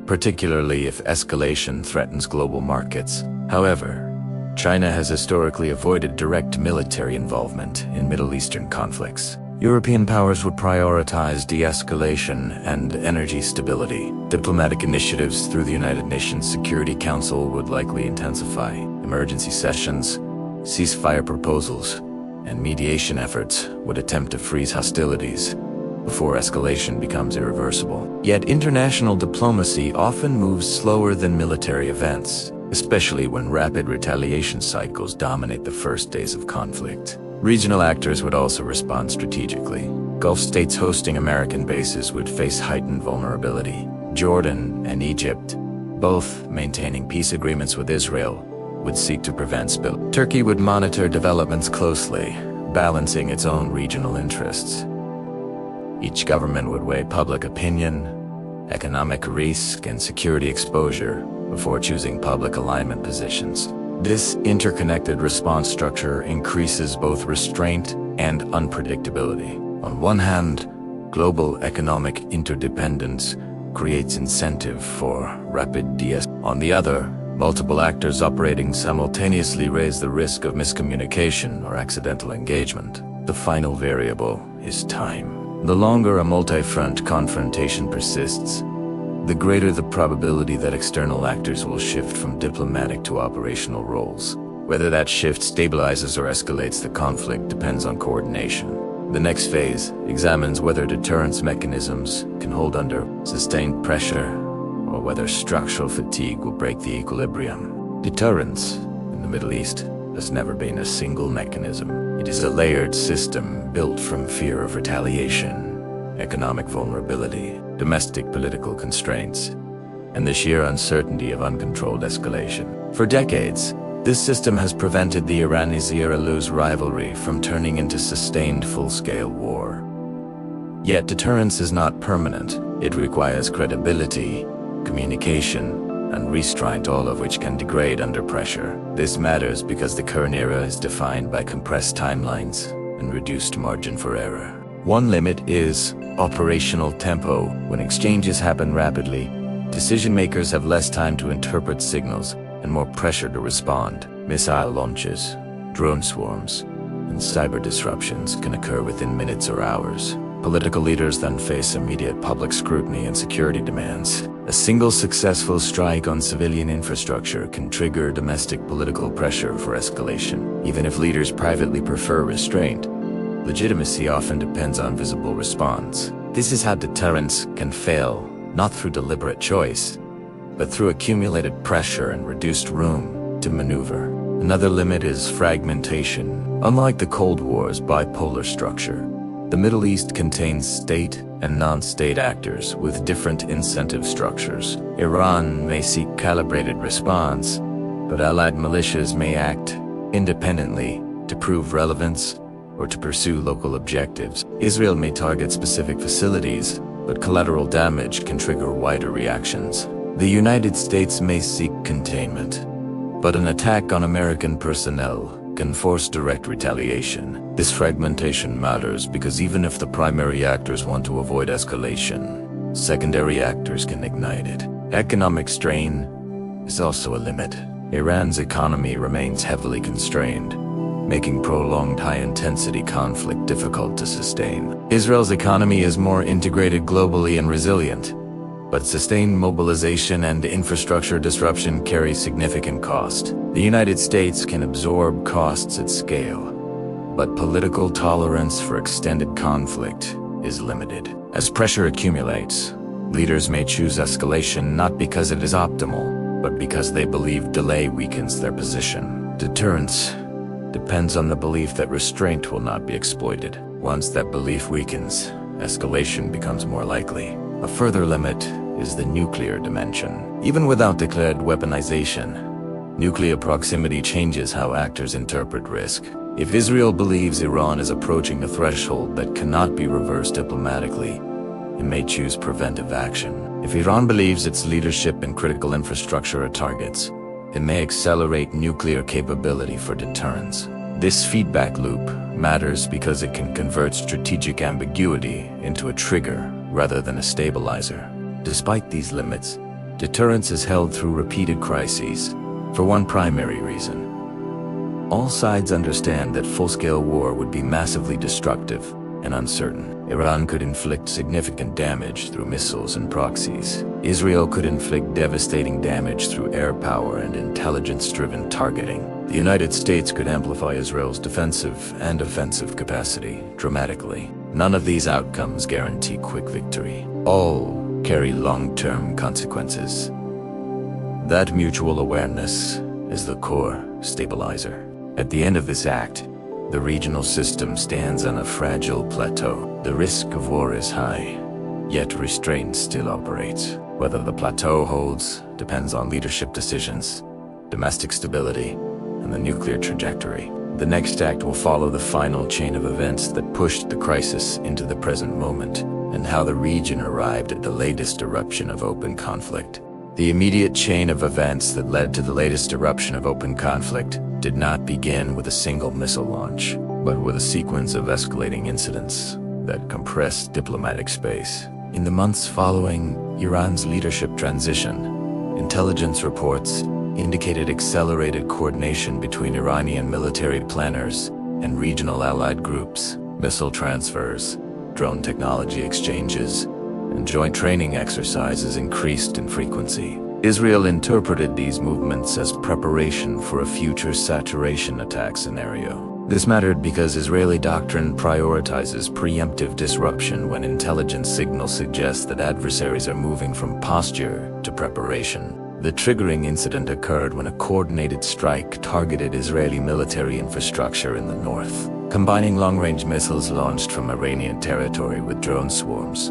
particularly if escalation threatens global markets. However, China has historically avoided direct military involvement in Middle Eastern conflicts. European powers would prioritize de-escalation and energy stability. Diplomatic initiatives through the United Nations Security Council would likely intensify. Emergency sessions, ceasefire proposals, and mediation efforts would attempt to freeze hostilities before escalation becomes irreversible. Yet international diplomacy often moves slower than military events, especially when rapid retaliation cycles dominate the first days of conflict. Regional actors would also respond strategically. Gulf states hosting American bases would face heightened vulnerability. Jordan and Egypt, both maintaining peace agreements with Israel, would seek to prevent spill. Turkey would monitor developments closely, balancing its own regional interests. Each government would weigh public opinion, economic risk, and security exposure before choosing public alignment positions. This interconnected response structure increases both restraint and unpredictability. On one hand, global economic interdependence creates incentive for rapid de-escalation. On the other, multiple actors operating simultaneously raise the risk of miscommunication or accidental engagement. The final variable is time. The longer a multi-front confrontation persists, the greater the probability that external actors will shift from diplomatic to operational roles. Whether that shift stabilizes or escalates the conflict depends on coordination. The next phase examines whether deterrence mechanisms can hold under sustained pressure or whether structural fatigue will break the equilibrium. Deterrence in the Middle East has never been a single mechanism. It is a layered system built from fear of retaliation, economic vulnerability, domestic political constraints, and the sheer uncertainty of uncontrolled escalation. For decades, this system has prevented the Iran-Israeli rivalry from turning into sustained full-scale war. Yet deterrence is not permanent. It requires credibility, communication, and restraint, all of which can degrade under pressure. This matters because the current era is defined by compressed timelines and reduced margin for error. One limit is operational tempo. When exchanges happen rapidly, decision-makers have less time to interpret signals and more pressure to respond. Missile launches, drone swarms, and cyber disruptions can occur within minutes or hours. Political leaders then face immediate public scrutiny and security demands. A single successful strike on civilian infrastructure can trigger domestic political pressure for escalation. Even if leaders privately prefer restraint, legitimacy often depends on visible response. This is how deterrence can fail, not through deliberate choice, but through accumulated pressure and reduced room to maneuver. Another limit is fragmentation. Unlike the Cold War's bipolar structure, the Middle East contains state and non-state actors with different incentive structures. Iran may seek calibrated response, but allied militias may act independently to prove relevance or to pursue local objectives. Israel may target specific facilities, but collateral damage can trigger wider reactions. The United States may seek containment, but an attack on American personnel can force direct retaliation. This fragmentation matters because even if the primary actors want to avoid escalation, secondary actors can ignite it. Economic strain is also a limit. Iran's economy remains heavily constrained, making prolonged high-intensity conflict difficult to sustain. Israel's economy is more integrated globally and resilient, but sustained mobilization and infrastructure disruption carry significant cost. The United States can absorb costs at scale, but political tolerance for extended conflict is limited. As pressure accumulates, leaders may choose escalation not because it is optimal, but because they believe delay weakens their position. Deterrence depends on the belief that restraint will not be exploited. Once that belief weakens, escalation becomes more likely. A further limit is the nuclear dimension. Even without declared weaponization, nuclear proximity changes how actors interpret risk. If Israel believes Iran is approaching a threshold that cannot be reversed diplomatically, it may choose preventive action. If Iran believes its leadership and critical infrastructure are targets, it may accelerate nuclear capability for deterrence. This feedback loop matters because it can convert strategic ambiguity into a trigger rather than a stabilizer. Despite these limits, deterrence is held through repeated crises for one primary reason. All sides understand that full-scale war would be massively destructive and uncertain. Iran could inflict significant damage through missiles and proxies. Israel could inflict devastating damage through air power and intelligence-driven targeting. The United States could amplify Israel's defensive and offensive capacity dramatically. None of these outcomes guarantee quick victory. All carry long-term consequences. That mutual awareness is the core stabilizer. At the end of this act, The regional system stands on a fragile plateau. The risk of war is high, yet restraint still operates. Whether the plateau holds depends on leadership decisions, domestic stability, and the nuclear trajectory. The next act will follow the final chain of events that pushed the crisis into the present moment, and how the region arrived at the latest eruption of open conflict. The immediate chain of events that led to the latest eruption of open conflict did not begin with a single missile launch, but with a sequence of escalating incidents that compressed diplomatic space. In the months following Iran's leadership transition, intelligence reports indicated accelerated coordination between Iranian military planners and regional allied groups. Missile transfers, drone technology exchanges, and joint training exercises increased in frequency. Israel interpreted these movements as preparation for a future saturation attack scenario. This mattered because Israeli doctrine prioritizes preemptive disruption when intelligence signals suggest that adversaries are moving from posture to preparation. The triggering incident occurred when a coordinated strike targeted Israeli military infrastructure in the north, combining long-range missiles launched from Iranian territory with drone swarms,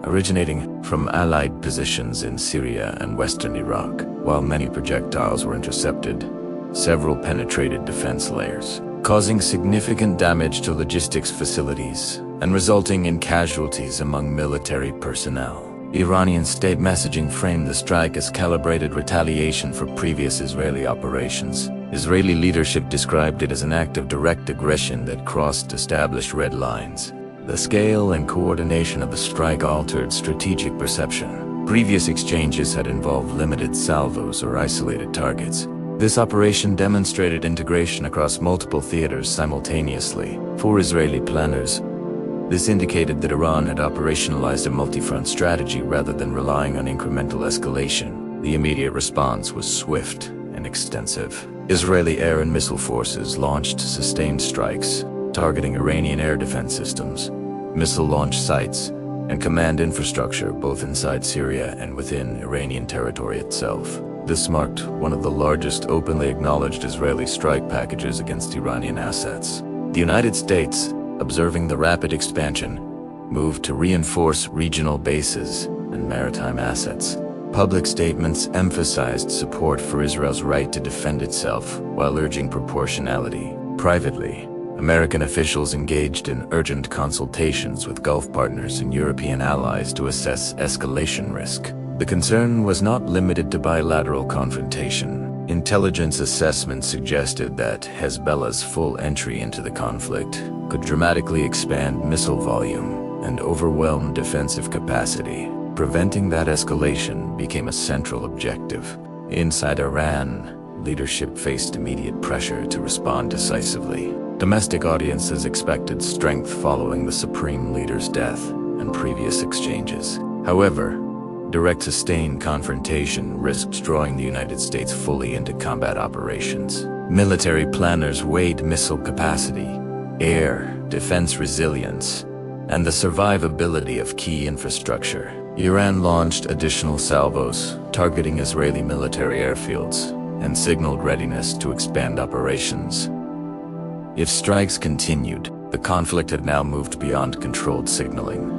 originating from Allied positions in Syria and western Iraq. While many projectiles were intercepted, several penetrated defense layers, causing significant damage to logistics facilities and resulting in casualties among military personnel. Iranian state messaging framed the strike as calibrated retaliation for previous Israeli operations. Israeli leadership described it as an act of direct aggression that crossed established red lines. The scale and coordination of the strike altered strategic perception. Previous exchanges had involved limited salvos or isolated targets. This operation demonstrated integration across multiple theaters simultaneously. For Israeli planners, this indicated that Iran had operationalized a multi-front strategy rather than relying on incremental escalation. The immediate response was swift and extensive. Israeli air and missile forces launched sustained strikes, targeting Iranian air defense systems, missile launch sites, and command infrastructure both inside Syria and within Iranian territory itself. This marked one of the largest openly acknowledged Israeli strike packages against Iranian assets. The United States, observing the rapid expansion, moved to reinforce regional bases and maritime assets. Public statements emphasized support for Israel's right to defend itself while urging proportionality. Privately, American officials engaged in urgent consultations with Gulf partners and European allies to assess escalation risk. The concern was not limited to bilateral confrontation. Intelligence assessments suggested that Hezbollah's full entry into the conflict could dramatically expand missile volume and overwhelm defensive capacity. Preventing that escalation became a central objective. Inside Iran, leadership faced immediate pressure to respond decisively. Domestic audiences expected strength following the supreme leader's death and previous exchanges. However, direct sustained confrontation risked drawing the United States fully into combat operations. Military planners weighed missile capacity, air defense resilience, and the survivability of key infrastructure. Iran launched additional salvos, targeting Israeli military airfields, and signaled readiness to expand operations. If strikes continued, the conflict had now moved beyond controlled signaling.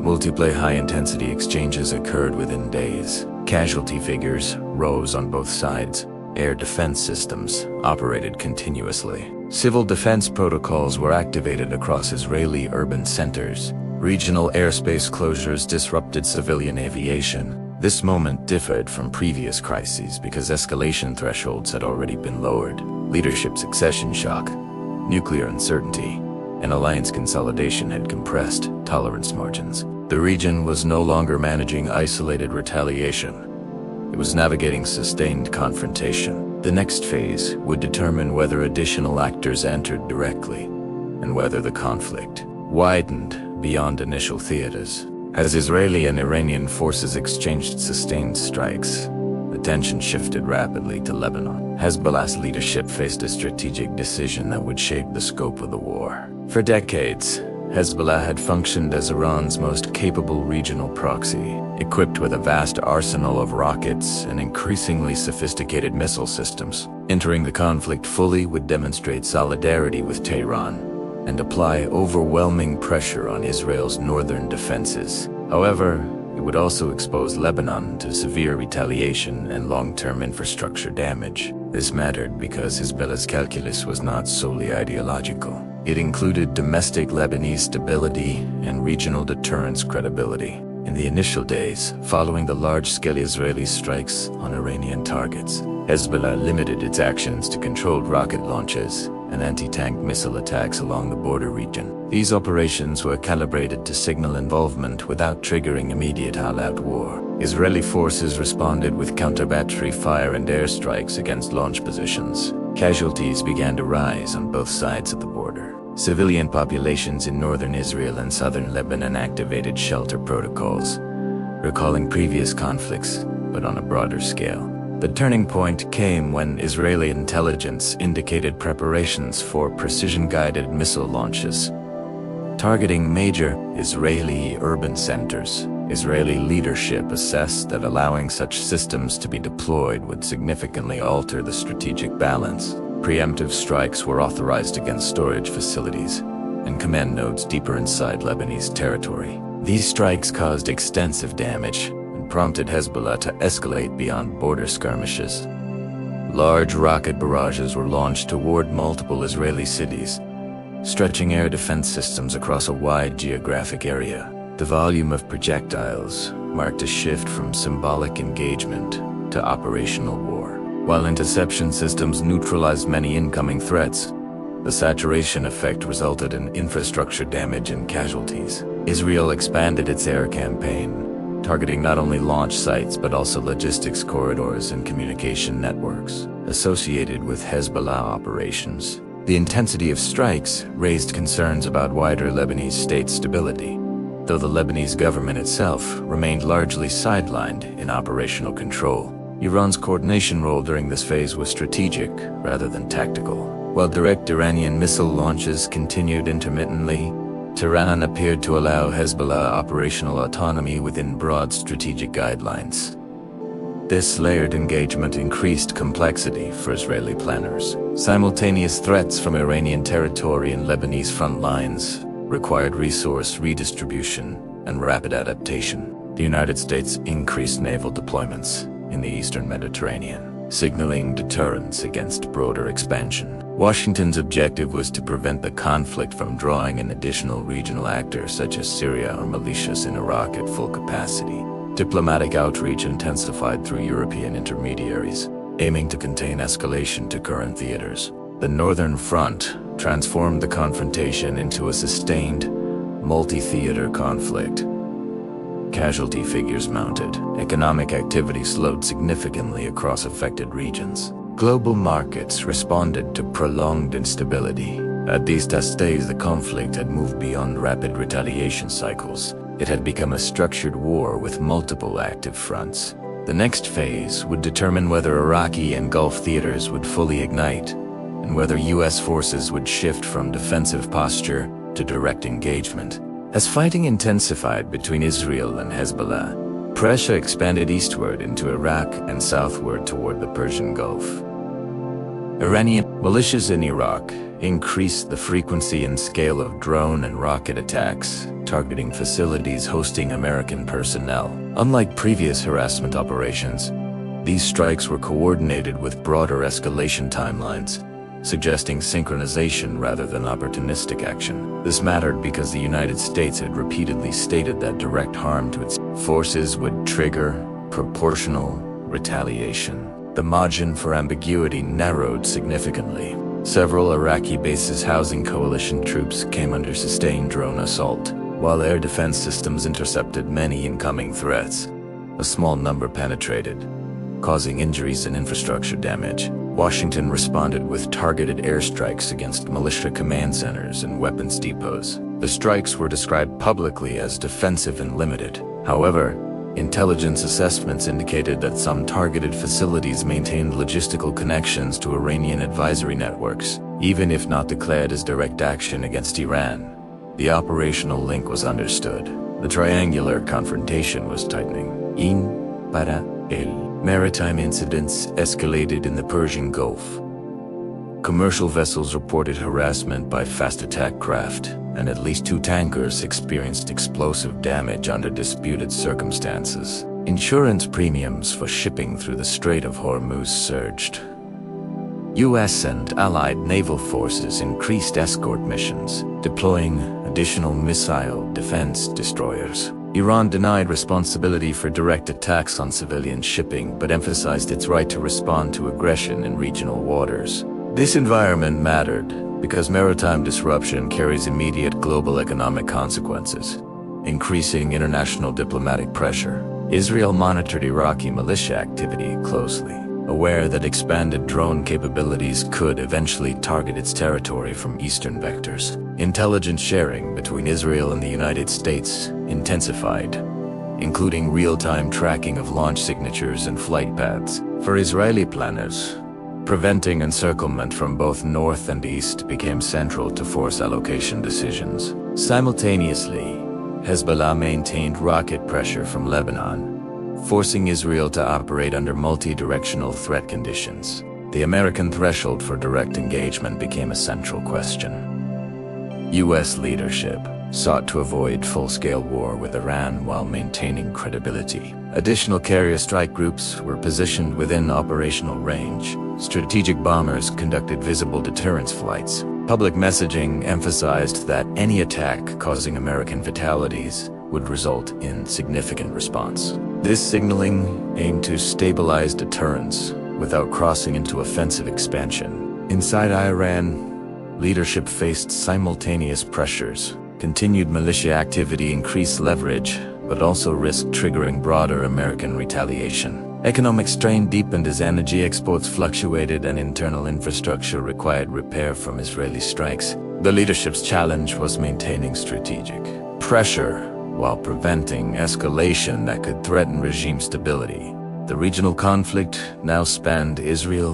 Multiple high-intensity exchanges occurred within days. Casualty figures rose on both sides. Air defense systems operated continuously. Civil defense protocols were activated across Israeli urban centers. Regional airspace closures disrupted civilian aviation. This moment differed from previous crises because escalation thresholds had already been lowered. Leadership succession shock, nuclear uncertainty, and alliance consolidation had compressed tolerance margins. The region was no longer managing isolated retaliation. It was navigating sustained confrontation. The next phase would determine whether additional actors entered directly, and whether the conflict widened beyond initial theaters. As Israeli and Iranian forces exchanged sustained strikes, the tension shifted rapidly to Lebanon. Hezbollah's leadership faced a strategic decision that would shape the scope of the war. For decades, Hezbollah had functioned as Iran's most capable regional proxy. equipped with a vast arsenal of rockets and increasingly sophisticated missile systems. Entering the conflict fully would demonstrate solidarity with Tehran and apply overwhelming pressure on Israel's northern defenses. However, it would also expose Lebanon to severe retaliation and long-term infrastructure damage. This mattered because Hezbollah's calculus was not solely ideological. It included domestic Lebanese stability and regional deterrence credibility. In the initial days, following the large-scale Israeli strikes on Iranian targets, Hezbollah limited its actions to controlled rocket launches and anti-tank missile attacks along the border region. These operations were calibrated to signal involvement without triggering immediate all-out war. Israeli forces responded with counter-battery fire and airstrikes against launch positions. Casualties began to rise on both sides of the border. Civilian populations in northern Israel and southern Lebanon activated shelter protocols, recalling previous conflicts, but on a broader scale. The turning point came when Israeli intelligence indicated preparations for precision-guided missile launches, targeting major Israeli urban centers. Israeli leadership assessed that allowing such systems to be deployed would significantly alter the strategic balance. Preemptive strikes were authorized against storage facilities and command nodes deeper inside Lebanese territory. These strikes caused extensive damage and prompted Hezbollah to escalate beyond border skirmishes. Large rocket barrages were launched toward multiple Israeli cities, stretching air defense systems across a wide geographic area. The volume of projectiles marked a shift from symbolic engagement to operational war. While interception systems neutralized many incoming threats, the saturation effect resulted in infrastructure damage and casualties. Israel expanded its air campaign, targeting not only launch sites but also logistics corridors and communication networks associated with Hezbollah operations. The intensity of strikes raised concerns about wider Lebanese state stability, though the Lebanese government itself remained largely sidelined in operational control. Iran's coordination role during this phase was strategic rather than tactical. While direct Iranian missile launches continued intermittently, Tehran appeared to allow Hezbollah operational autonomy within broad strategic guidelines. This layered engagement increased complexity for Israeli planners. Simultaneous threats from Iranian territory and Lebanese front lines required resource redistribution and rapid adaptation. The United States increased naval deployments in the eastern Mediterranean, signaling deterrence against broader expansion. Washington's objective was to prevent the conflict from drawing in additional regional actors such as Syria or militias in Iraq at full capacity. Diplomatic outreach intensified through European intermediaries, aiming to contain escalation to current theaters. The Northern Front transformed the confrontation into a sustained, multi-theater conflict. Casualty figures mounted. Economic activity slowed significantly across affected regions. Global markets responded to prolonged instability. At these test days, the conflict had moved beyond rapid retaliation cycles. It had become a structured war with multiple active fronts. The next phase would determine whether Iraqi and Gulf theaters would fully ignite, and whether U.S. forces would shift from defensive posture to direct engagement. As fighting intensified between Israel and Hezbollah, pressure expanded eastward into Iraq and southward toward the Persian Gulf. Iranian militias in Iraq increased the frequency and scale of drone and rocket attacks, targeting facilities hosting American personnel. Unlike previous harassment operations, these strikes were coordinated with broader escalation timelines, suggesting synchronization rather than opportunistic action. This mattered because the United States had repeatedly stated that direct harm to its forces would trigger proportional retaliation. The margin for ambiguity narrowed significantly. Several Iraqi bases housing coalition troops came under sustained drone assault, while air defense systems intercepted many incoming threats. A small number penetrated, causing injuries and infrastructure damage. Washington responded with targeted airstrikes against militia command centers and weapons depots. The strikes were described publicly as defensive and limited. However, intelligence assessments indicated that some targeted facilities maintained logistical connections to Iranian advisory networks, even if not declared as direct action against Iran. The operational link was understood. The triangular confrontation was tightening. In, para, el. Maritime incidents escalated in the Persian Gulf. Commercial vessels reported harassment by fast attack craft, and at least 2 tankers experienced explosive damage under disputed circumstances. Insurance premiums for shipping through the Strait of Hormuz surged. U.S. and allied naval forces increased escort missions, deploying additional missile defense destroyers. Iran denied responsibility for direct attacks on civilian shipping but emphasized its right to respond to aggression in regional waters. This environment mattered because maritime disruption carries immediate global economic consequences, increasing international diplomatic pressure. Israel monitored Iraqi militia activity closely, aware that expanded drone capabilities could eventually target its territory from eastern vectors. Intelligence sharing between Israel and the United States intensified, including real-time tracking of launch signatures and flight paths. For Israeli planners, preventing encirclement from both north and east became central to force allocation decisions. Simultaneously, Hezbollah maintained rocket pressure from Lebanon, forcing Israel to operate under multi-directional threat conditions. The American threshold for direct engagement became a central question. U.S. leadership sought to avoid full-scale war with Iran while maintaining credibility. Additional carrier strike groups were positioned within operational range. Strategic bombers conducted visible deterrence flights. Public messaging emphasized that any attack causing American fatalities would result in significant response. This signaling aimed to stabilize deterrence without crossing into offensive expansion. Inside Iran, leadership faced simultaneous pressures. Continued militia activity increased leverage, but also risked triggering broader American retaliation. Economic strain deepened as energy exports fluctuated and internal infrastructure required repair from Israeli strikes. The leadership's challenge was maintaining strategic pressure while preventing escalation that could threaten regime stability. The regional conflict now spanned Israel,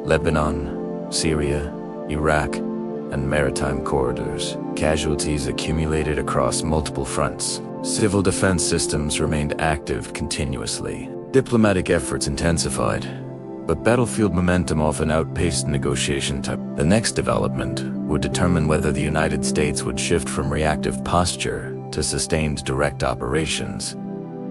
Lebanon, Syria, Iraq, and maritime corridors. Casualties accumulated across multiple fronts. Civil defense systems remained active continuously. Diplomatic efforts intensified, but battlefield momentum often outpaced negotiation time. The next development would determine whether the United States would shift from reactive posture to sustained direct operations,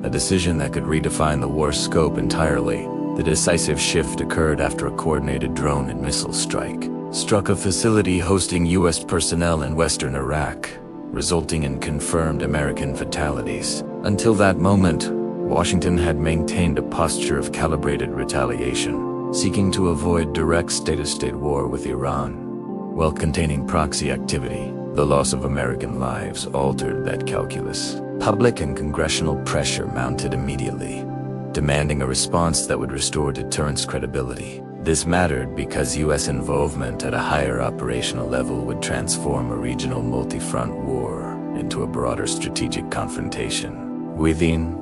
a decision that could redefine the war's scope entirely. The decisive shift occurred after a coordinated drone and missile strike struck a facility hosting U.S. personnel in western Iraq, resulting in confirmed American fatalities. Until that moment, Washington had maintained a posture of calibrated retaliation, seeking to avoid direct state-to-state war with Iran, while containing proxy activity. The loss of American lives altered that calculus. Public and congressional pressure mounted immediately, demanding a response that would restore deterrence credibility. This mattered because U.S. involvement at a higher operational level would transform a regional multi-front war into a broader strategic confrontation. Within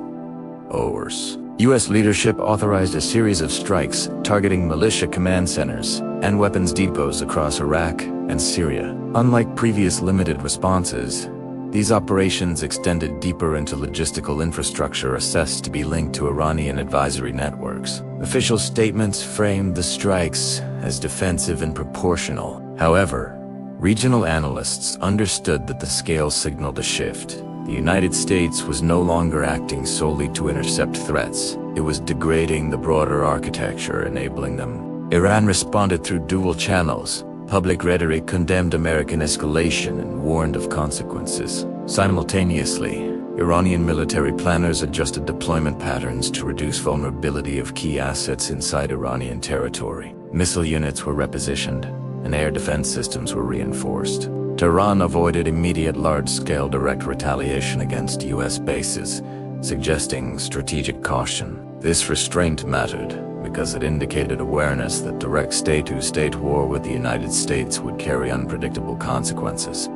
hours, U.S. leadership authorized a series of strikes targeting militia command centers and weapons depots across Iraq and Syria. Unlike previous limited responses, these operations extended deeper into logistical infrastructure assessed to be linked to Iranian advisory networks. Official statements framed the strikes as defensive and proportional. However, regional analysts understood that the scale signaled a shift. The United States was no longer acting solely to intercept threats. It was degrading the broader architecture enabling them. Iran responded through dual channels. Public rhetoric condemned American escalation and warned of consequences. Simultaneously, Iranian military planners adjusted deployment patterns to reduce vulnerability of key assets inside Iranian territory. Missile units were repositioned, and air defense systems were reinforced. Tehran avoided immediate large-scale direct retaliation against U.S. bases, suggesting strategic caution. This restraint mattered because it indicated awareness that direct state-to-state war with the United States would carry unpredictable consequences.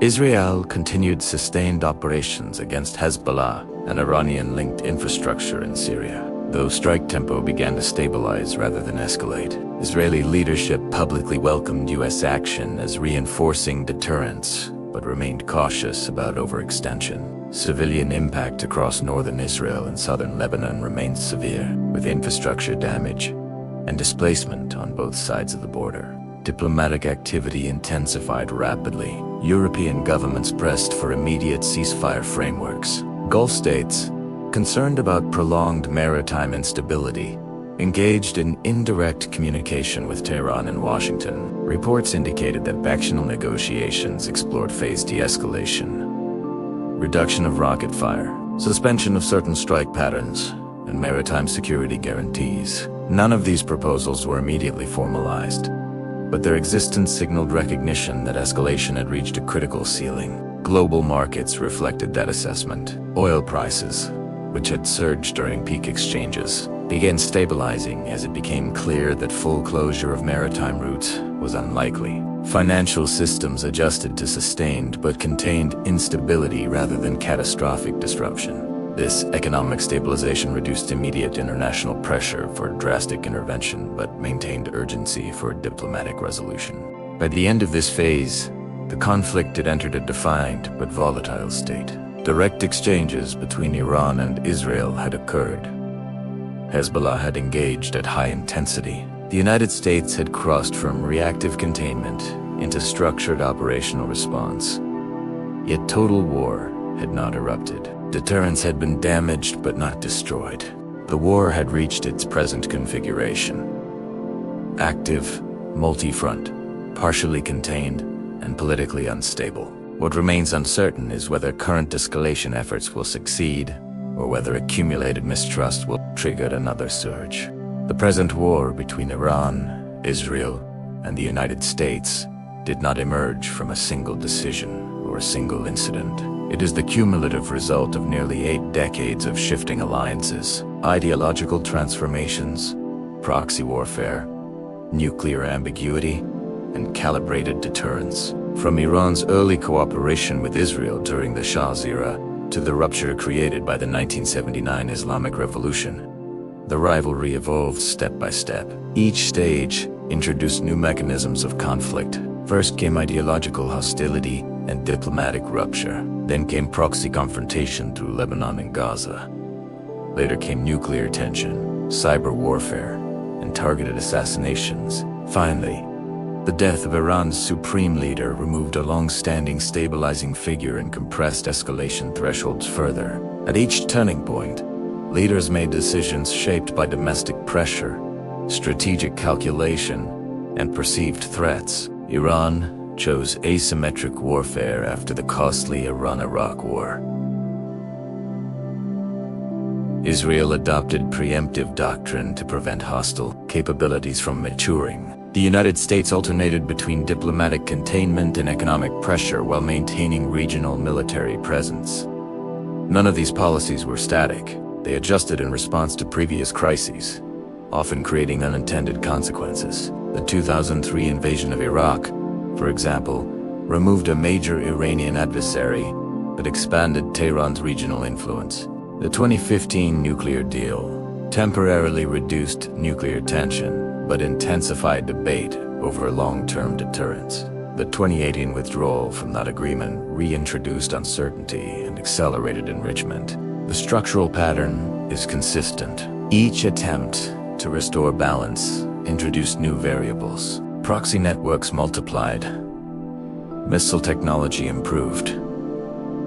Israel continued sustained operations against Hezbollah and Iranian-linked infrastructure in Syria, though strike tempo began to stabilize rather than escalate. Israeli leadership publicly welcomed U.S. action as reinforcing deterrence, but remained cautious about overextension. Civilian impact across northern Israel and southern Lebanon remains severe, with infrastructure damage and displacement on both sides of the border. Diplomatic activity intensified rapidly. European governments pressed for immediate ceasefire frameworks. Gulf states, concerned about prolonged maritime instability, engaged in indirect communication with Tehran and Washington. Reports indicated that factional negotiations explored phased de-escalation, reduction of rocket fire, suspension of certain strike patterns, and maritime security guarantees. None of these proposals were immediately formalized, but their existence signaled recognition that escalation had reached a critical ceiling. Global markets reflected that assessment. Oil prices, which had surged during peak exchanges, began stabilizing as it became clear that full closure of maritime routes was unlikely. Financial systems adjusted to sustained but contained instability rather than catastrophic disruption. This economic stabilization reduced immediate international pressure for drastic intervention but maintained urgency for diplomatic resolution. By the end of this phase, the conflict had entered a defined but volatile state. Direct exchanges between Iran and Israel had occurred. Hezbollah had engaged at high intensity. The United States had crossed from reactive containment into structured operational response. Yet total war had not erupted. Deterrence had been damaged but not destroyed. The war had reached its present configuration. Active, multi-front, partially contained, and politically unstable. What remains uncertain is whether current escalation efforts will succeed, or whether accumulated mistrust will trigger another surge. The present war between Iran, Israel, and the United States did not emerge from a single decision or a single incident. It is the cumulative result of nearly 8 decades of shifting alliances, ideological transformations, proxy warfare, nuclear ambiguity, and calibrated deterrence. From Iran's early cooperation with Israel during the Shah's era to the rupture created by the 1979 Islamic Revolution, the rivalry evolved step by step. Each stage introduced new mechanisms of conflict. First came ideological hostility and diplomatic rupture. Then came proxy confrontation through Lebanon and Gaza. Later came nuclear tension, cyber warfare, and targeted assassinations. Finally, the death of Iran's supreme leader removed a long-standing stabilizing figure and compressed escalation thresholds further. At each turning point, leaders made decisions shaped by domestic pressure, strategic calculation, and perceived threats. Iran chose asymmetric warfare after the costly Iran-Iraq War. Israel adopted preemptive doctrine to prevent hostile capabilities from maturing. The United States alternated between diplomatic containment and economic pressure while maintaining regional military presence. None of these policies were static. They adjusted in response to previous crises, often creating unintended consequences. The 2003 invasion of Iraq, for example, removed a major Iranian adversary, but expanded Tehran's regional influence. The 2015 nuclear deal temporarily reduced nuclear tension, but intensified debate over long-term deterrence. The 2018 withdrawal from that agreement reintroduced uncertainty and accelerated enrichment. The structural pattern is consistent. Each attempt to restore balance introduced new variables. Proxy networks multiplied. Missile technology improved.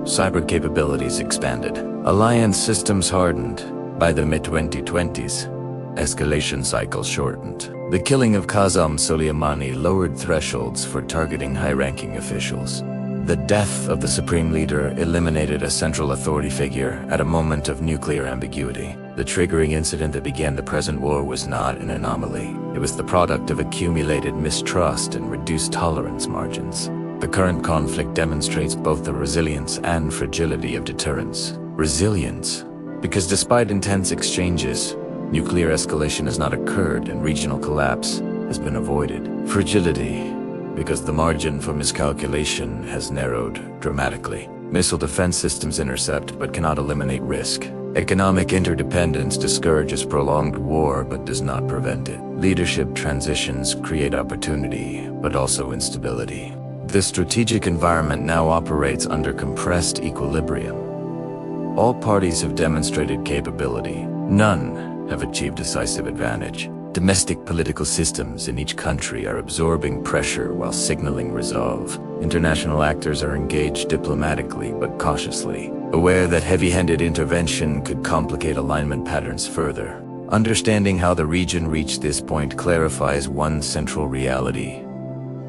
Cyber capabilities expanded. Alliance systems hardened. By the mid-2020s, escalation cycles shortened. The killing of Qassem Soleimani lowered thresholds for targeting high-ranking officials. The death of the supreme leader eliminated a central authority figure at a moment of nuclear ambiguity. The triggering incident that began the present war was not an anomaly. It was the product of accumulated mistrust and reduced tolerance margins. The current conflict demonstrates both the resilience and fragility of deterrence. Resilience, because despite intense exchanges, nuclear escalation has not occurred and regional collapse has been avoided. Fragility, because the margin for miscalculation has narrowed dramatically. Missile defense systems intercept but cannot eliminate risk. Economic interdependence discourages prolonged war but does not prevent it. Leadership transitions create opportunity but also instability. The strategic environment now operates under compressed equilibrium. All parties have demonstrated capability. None have achieved decisive advantage. Domestic political systems in each country are absorbing pressure while signaling resolve. International actors are engaged diplomatically but cautiously, aware that heavy-handed intervention could complicate alignment patterns further. Understanding how the region reached this point clarifies one central reality.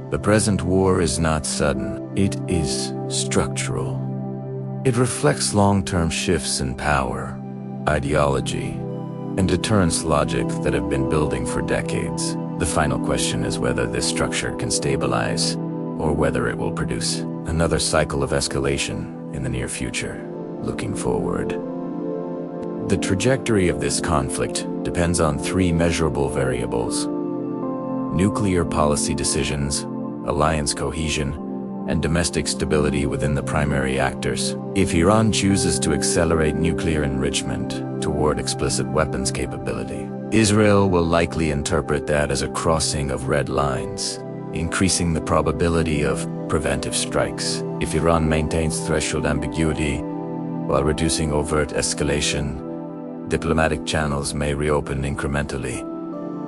The present war is not sudden, it is structural. It reflects long-term shifts in power, ideology, and deterrence logic that have been building for decades. The final question is whether this structure can stabilize, or whether it will produce another cycle of escalation in the near future. Looking forward, the trajectory of this conflict depends on three measurable variables: nuclear policy decisions, alliance cohesion, and domestic stability within the primary actors. If Iran chooses to accelerate nuclear enrichment toward explicit weapons capability, Israel will likely interpret that as a crossing of red lines, increasing the probability of preventive strikes. If Iran maintains threshold ambiguity while reducing overt escalation, diplomatic channels may reopen incrementally,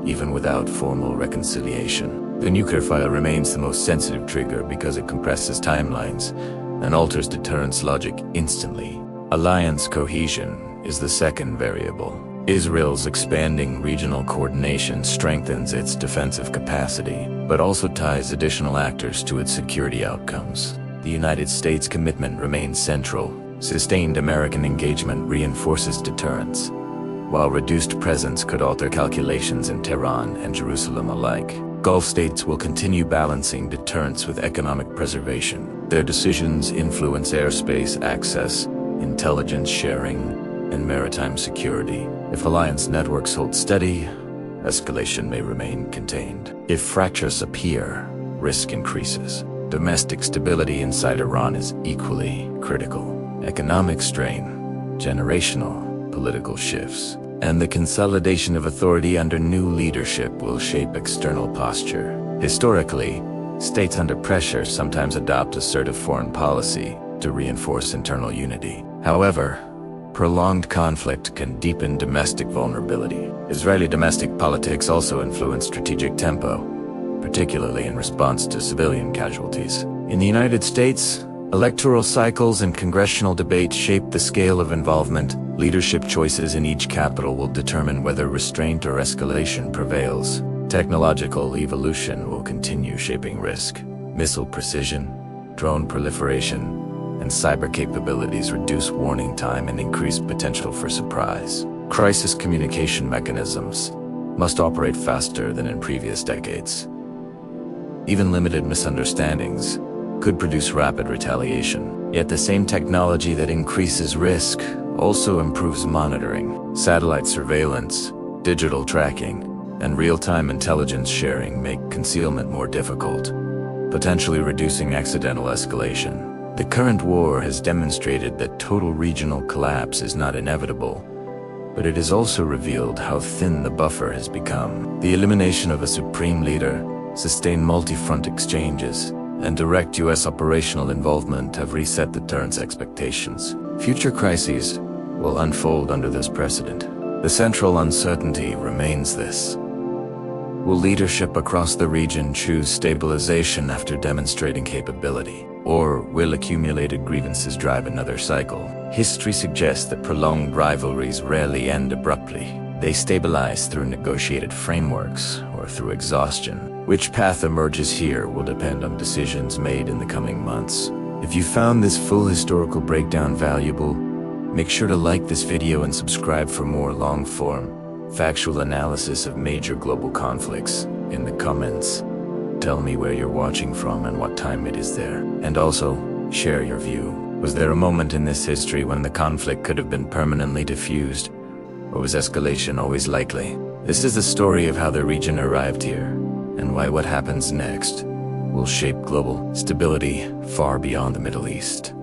even without formal reconciliation. The nuclear file remains the most sensitive trigger because it compresses timelines and alters deterrence logic instantly. Alliance cohesion is the second variable. Israel's expanding regional coordination strengthens its defensive capacity, but also ties additional actors to its security outcomes. The United States' commitment remains central. Sustained American engagement reinforces deterrence, while reduced presence could alter calculations in Tehran and Jerusalem alike. Gulf states will continue balancing deterrence with economic preservation. Their decisions influence airspace access, intelligence sharing, and maritime security. If alliance networks hold steady, escalation may remain contained. If fractures appear, risk increases. Domestic stability inside Iran is equally critical. Economic strain, generational political shifts, and the consolidation of authority under new leadership will shape external posture. Historically, states under pressure sometimes adopt assertive foreign policy to reinforce internal unity. However, prolonged conflict can deepen domestic vulnerability. Israeli domestic politics also influence strategic tempo, particularly in response to civilian casualties. In the United States, electoral cycles and congressional debates shape the scale of involvement. Leadership choices in each capital will determine whether restraint or escalation prevails. Technological evolution will continue shaping risk. Missile precision, drone proliferation, and cyber capabilities reduce warning time and increase potential for surprise. Crisis communication mechanisms must operate faster than in previous decades. Even limited misunderstandings could produce rapid retaliation. Yet the same technology that increases risk also improves monitoring. Satellite surveillance, digital tracking, and real-time intelligence sharing make concealment more difficult, potentially reducing accidental escalation. The current war has demonstrated that total regional collapse is not inevitable, but it has also revealed how thin the buffer has become. The elimination of a supreme leader, sustained multi-front exchanges, and direct U.S. operational involvement have reset deterrence expectations. Future crises will unfold under this precedent. The central uncertainty remains this: will leadership across the region choose stabilization after demonstrating capability, or will accumulated grievances drive another cycle? History suggests that prolonged rivalries rarely end abruptly. They stabilize through negotiated frameworks or through exhaustion. Which path emerges here will depend on decisions made in the coming months. If you found this full historical breakdown valuable, make sure to like this video and subscribe for more long-form, factual analysis of major global conflicts. In the comments, tell me where you're watching from and what time it is there. And also, share your view. Was there a moment in this history when the conflict could have been permanently diffused? Or was escalation always likely? This is the story of how the region arrived here, and why what happens next will shape global stability far beyond the Middle East.